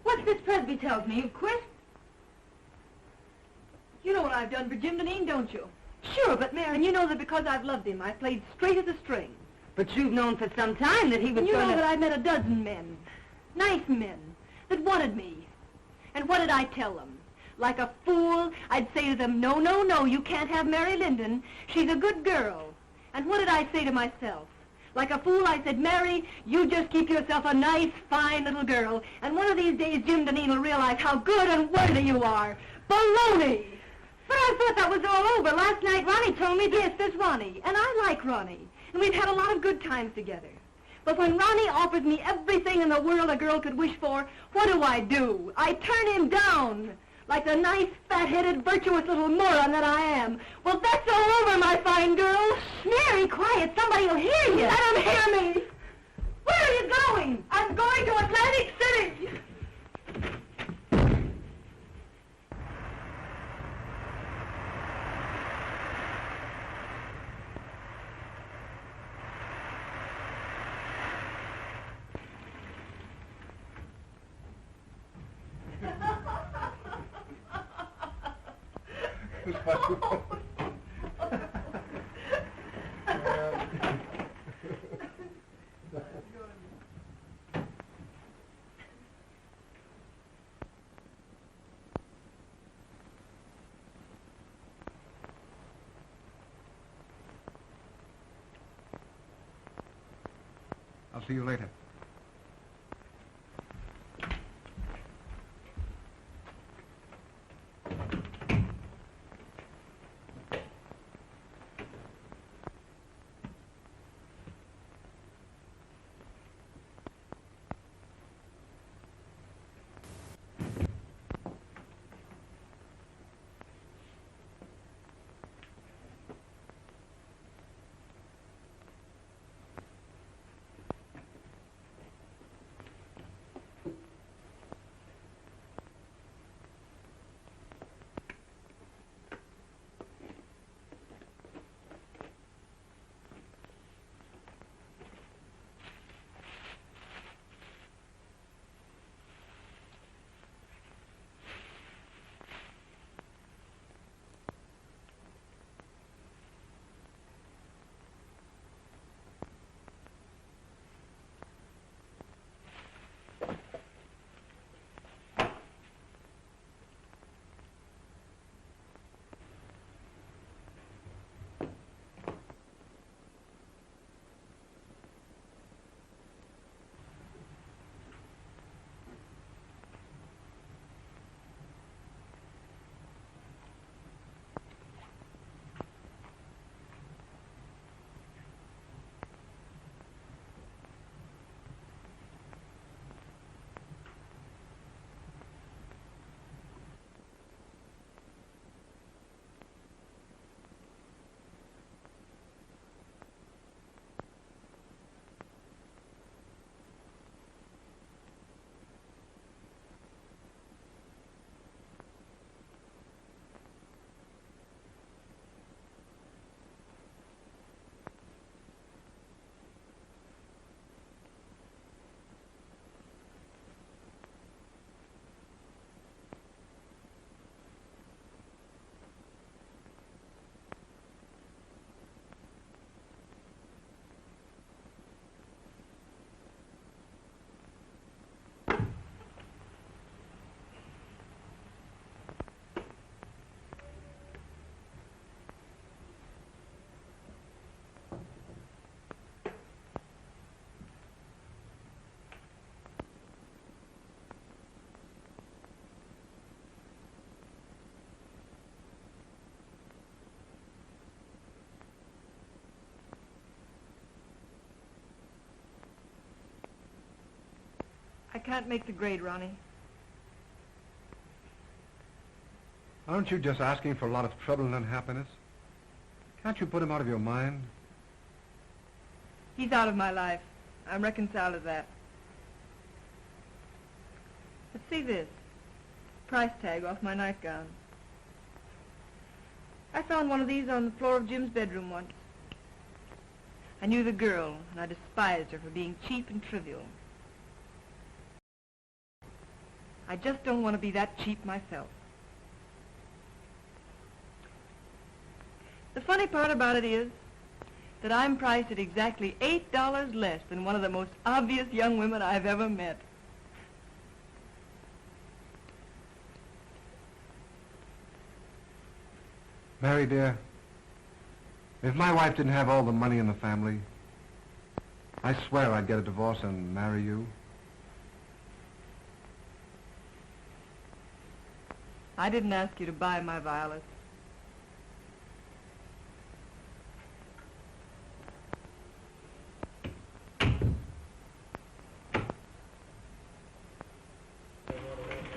What's this Presby tells me? You've quit? You know what I've done for Jim Deneen, don't you? Sure, but Mary, and you know that because I've loved him, I've played straight as a string. But you've known for some time that he was And you going know to... that I met a dozen men, nice men, that wanted me. And what did I tell them? Like a fool, I'd say to them, no, no, no, you can't have Mary Linden. She's a good girl. And what did I say to myself? Like a fool, I said, Mary, you just keep yourself a nice, fine little girl, and one of these days Jim Deneen will realize how good and worthy you are. Baloney! But I thought that was all over. Last night, Ronnie told me this. There's Ronnie, and I like Ronnie, and we've had a lot of good times together. But when Ronnie offers me everything in the world a girl could wish for, what do? I turn him down, like the nice, fat-headed, virtuous little moron that I am. Well, that's all over, my fine girl. Mary, quiet. Somebody will hear you. Let him hear me. Where are you going? I'm going to Atlantic City. I'll see you later. I can't make the grade, Ronnie. Aren't you just asking for a lot of trouble and unhappiness? Can't you put him out of your mind? He's out of my life. I'm reconciled to that. See this. Price tag off my nightgown. I found one of these on the floor of Jim's bedroom once. I knew the girl, and I despised her for being cheap and trivial. I just don't want to be that cheap myself. The funny part about it is that I'm priced at exactly $8 less than one of the most obvious young women I've ever met. Mary, dear, if my wife didn't have all the money in the family, I swear I'd get a divorce and marry you. I didn't ask you to buy my violets.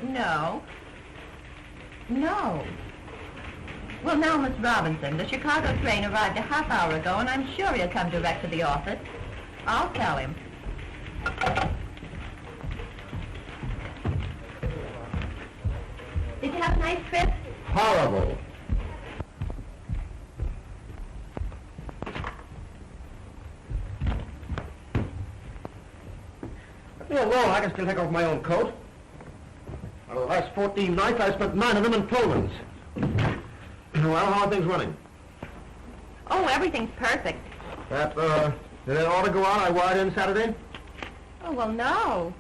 No. No. Well, now, Miss Robinson, the Chicago train arrived a half hour ago, and I'm sure he'll come direct to the office. I'll tell him. Did you have a nice trip? Horrible. Leave me alone. I can still take off my own coat. Out of the last 14 nights, I spent 9 of them in Pullmans. Well, how are things running? Oh, everything's perfect. Did that order go out I wired in Saturday? Oh, well, no.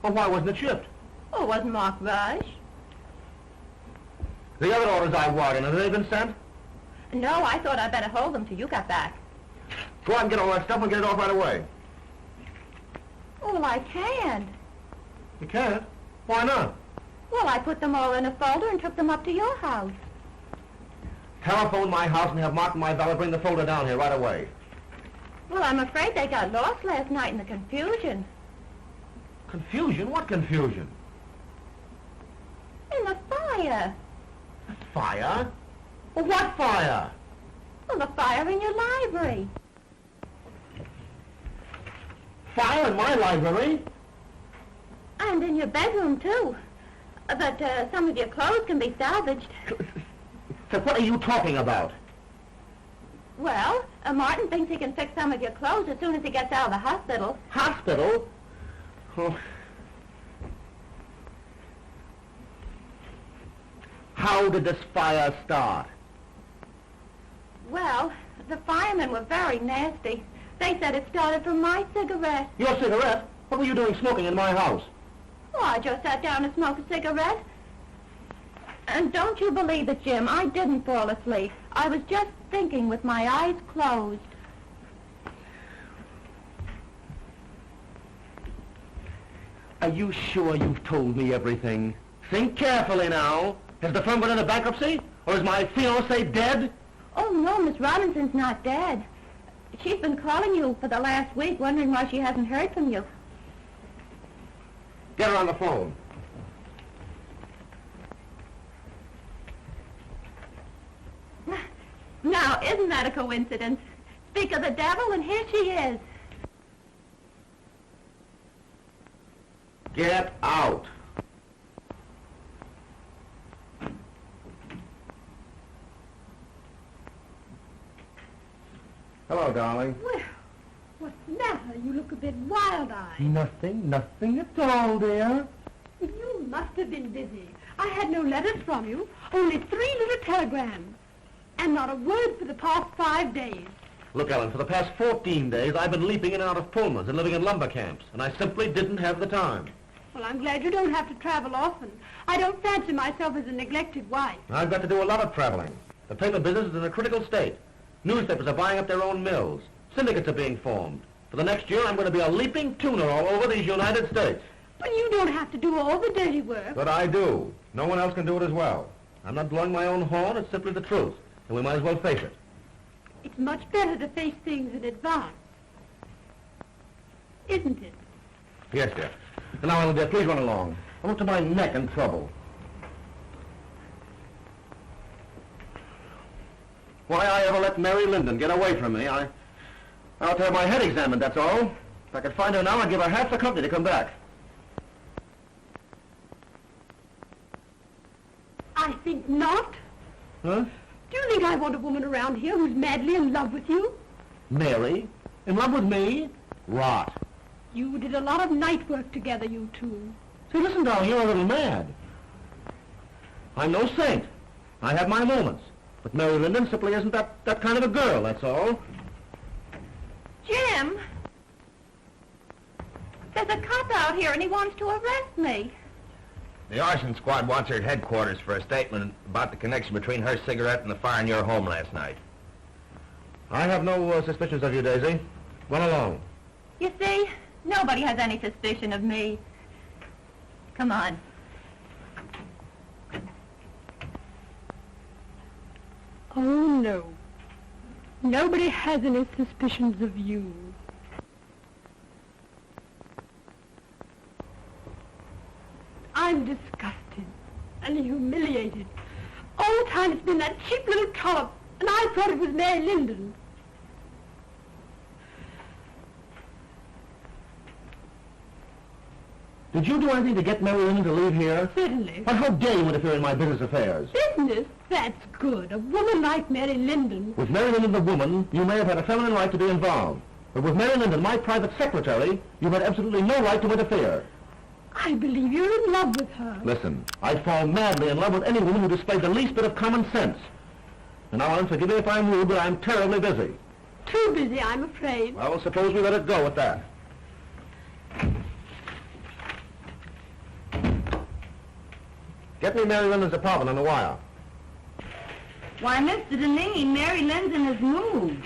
Well, why wasn't it shipped? Oh, it wasn't marked rush. The other orders I wired in, have they been sent? No, I thought I'd better hold them till you got back. Go out and get all that stuff and get it off right away. Oh, well, I can't. You can't? Why not? Well, I put them all in a folder and took them up to your house. Telephone my house and have Mark and my valet bring the folder down here right away. Well, I'm afraid they got lost last night in the confusion. Confusion? What confusion? In the fire. Fire? Well, what fire? Well, the fire in your library. Fire in my library? And in your bedroom, too. But some of your clothes can be salvaged. So what are you talking about? Well, Martin thinks he can fix some of your clothes as soon as he gets out of the hospital. Hospital? Oh. How did this fire start? Well, the firemen were very nasty. They said it started from my cigarette. Your cigarette? What were you doing smoking in my house? Oh, I just sat down to smoke a cigarette. And don't you believe it, Jim, I didn't fall asleep. I was just thinking with my eyes closed. Are you sure you've told me everything? Think carefully now. Has the firm gone into bankruptcy? Or is my fiancée dead? Oh, no, Miss Robinson's not dead. She's been calling you for the last week, wondering why she hasn't heard from you. Get her on the phone. Now, isn't that a coincidence? Speak of the devil, and here she is. Get out. Hello, darling. Well, what's the matter? You look a bit wild-eyed. Nothing at all, dear. You must have been busy. I had no letters from you, only 3 little telegrams. And not a word for the past 5 days. Look, Ellen, for the past 14 days, I've been leaping in and out of Pullmans and living in lumber camps, and I simply didn't have the time. Well, I'm glad you don't have to travel often. I don't fancy myself as a neglected wife. I've got to do a lot of traveling. The paper business is in a critical state. Newspapers are buying up their own mills. Syndicates are being formed. For the next year, I'm going to be a leaping tuner all over these United States. But you don't have to do all the dirty work. But I do. No one else can do it as well. I'm not blowing my own horn. It's simply the truth. And we might as well face it. It's much better to face things in advance. Isn't it? Yes, dear. And now, Ellen, dear, please run along. I'm up to my neck in trouble. Why I ever let Mary Linden get away from me, I'll have my head examined, that's all. If I could find her now, I'd give her half the company to come back. I think not. Huh? Do you think I want a woman around here who's madly in love with you? Mary? In love with me? Rot. You did a lot of night work together, you two. See, listen, darling, you're a little mad. I'm no saint. I have my moments. But Mary Linden simply isn't that kind of a girl, that's all. Jim! There's a cop out here and he wants to arrest me. The arson squad wants her at headquarters for a statement about the connection between her cigarette and the fire in your home last night. I have no suspicions of you, Daisy. Run along. You see, nobody has any suspicion of me. Come on. Oh, no. Nobody has any suspicions of you. I'm disgusted and humiliated. All the time it's been that cheap little trollop, and I thought it was Mary Linden. Did you do anything to get Mary Linden to leave here? Certainly. But how dare you interfere in my business affairs? Business? That's good. A woman like Mary Linden. With Mary Linden the woman, you may have had a feminine right to be involved. But with Mary Linden, my private secretary, you had absolutely no right to interfere. I believe you're in love with her. Listen, I'd fall madly in love with any woman who displayed the least bit of common sense. And now, forgive me if I'm rude, but I'm terribly busy. Too busy, I'm afraid. Well, suppose we let it go at that. Get me Mary Linden's apartment on the wire. Why, Mr. Deneen, Mary Linden has moved.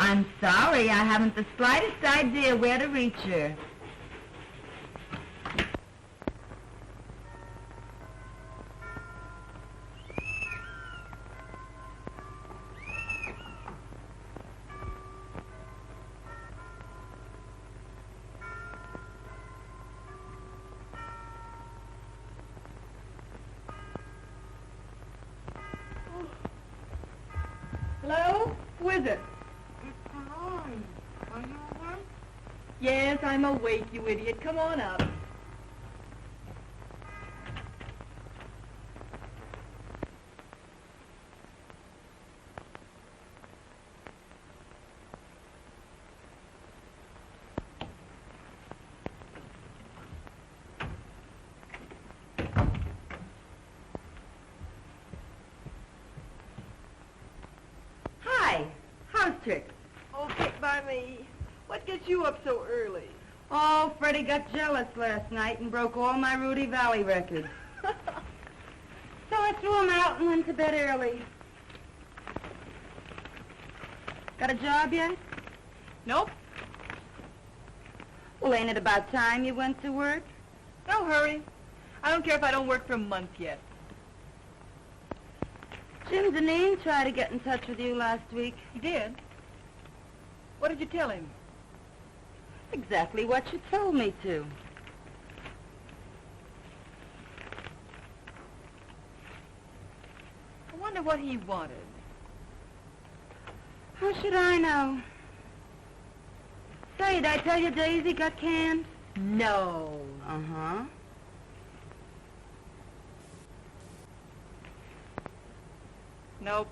I'm sorry, I haven't the slightest idea where to reach her. Hello? Who is it? Yes, I'm awake, you idiot. Come on up. Hi, house trick. Oh, get by me. What gets you up so early? Oh, Freddie got jealous last night and broke all my Rudy Valley records. So I threw him out and went to bed early. Got a job yet? Nope. Well, ain't it about time you went to work? No hurry. I don't care if I don't work for a month yet. Jim Deneen tried to get in touch with you last week. He did? What did you tell him? Exactly what you told me to. I wonder what he wanted. How should I know? Say, did I tell you Daisy got canned? No. Uh-huh. Nope.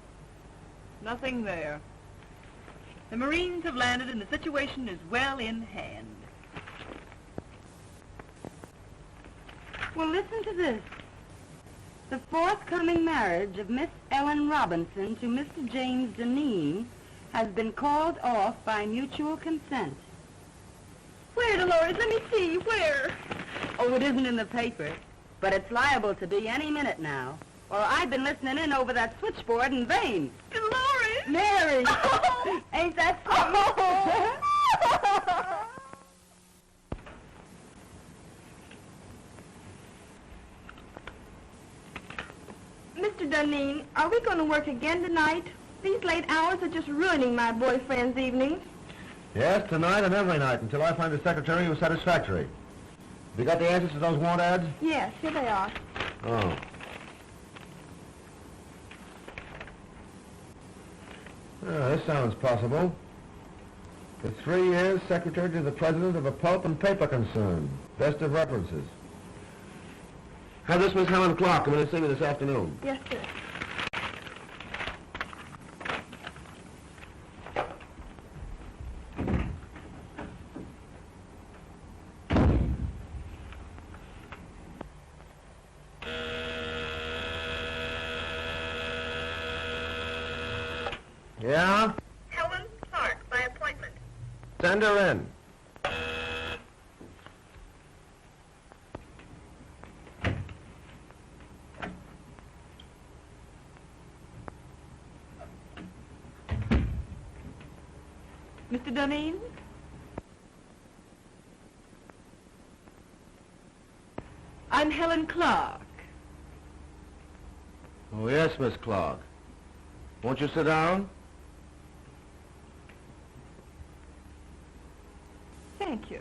Nothing there. The Marines have landed and the situation is well in hand. Well, listen to this. The forthcoming marriage of Miss Ellen Robinson to Mr. James Deneen has been called off by mutual consent. Where, Dolores? Let me see. Where? Oh, it isn't in the paper, but it's liable to be any minute now. Or I've been listening in over that switchboard in vain. Dolores! Mary! Oh. Ain't that sweet? Oh. Mr. Deneen, are we going to work again tonight? These late hours are just ruining my boyfriend's evenings. Yes, tonight and every night, until I find a secretary who's satisfactory. Have you got the answers to those want ads? Yes, here they are. Oh. This sounds possible. For 3 years, secretary to the president of a pulp and paper concern. Best of references. Have this Miss Helen Clark come in and see me this afternoon. Yes, sir. Yeah? Helen Clark, by appointment. Send her in. Mr. Duneen? I'm Helen Clark. Oh, yes, Miss Clark. Won't you sit down? Thank you.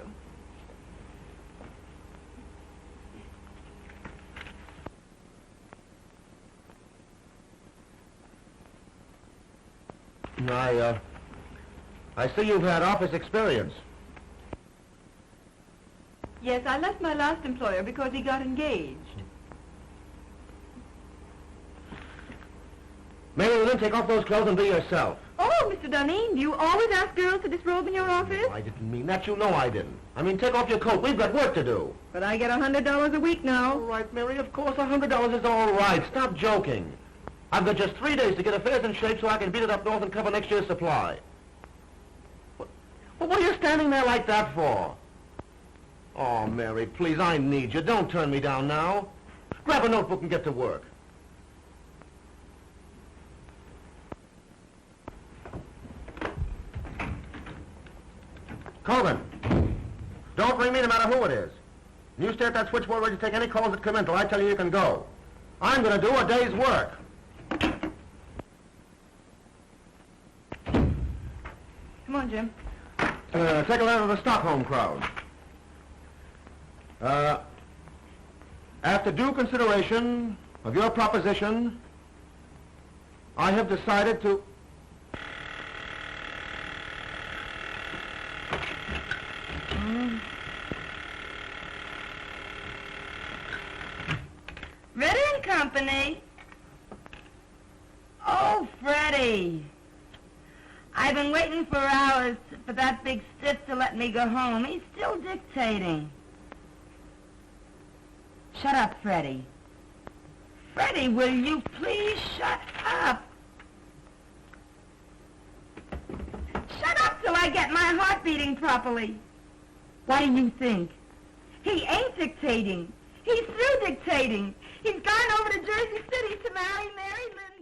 I see you've had office experience. Yes, I left my last employer because he got engaged. Mary Lynn, take off those clothes and be yourself. Oh, Mr. Duneen, do you always ask girls to disrobe in your office? I didn't mean that. You know I didn't. I mean, take off your coat. We've got work to do. But I get $100 a week now. All right, Mary, of course, $100 is all right. Stop joking. I've got just 3 days to get affairs in shape so I can beat it up north and cover next year's supply. What are you standing there like that for? Oh, Mary, please, I need you. Don't turn me down now. Grab a notebook and get to work. Colvin, don't ring me no matter who it is. You stay at that switchboard ready to take any calls that come in till I tell you you can go. I'm going to do a day's work. Come on, Jim. Take a letter to the Stockholm crowd. After due consideration of your proposition, I have decided to... Ready and Company. Oh, Freddie. I've been waiting for hours for that big stiff to let me go home. He's still dictating. Shut up, Freddie. Freddie, will you please shut up? Shut up till I get my heart beating properly. What do you think? He ain't dictating. He's through dictating. He's gone over to Jersey City to marry Mary Lynn.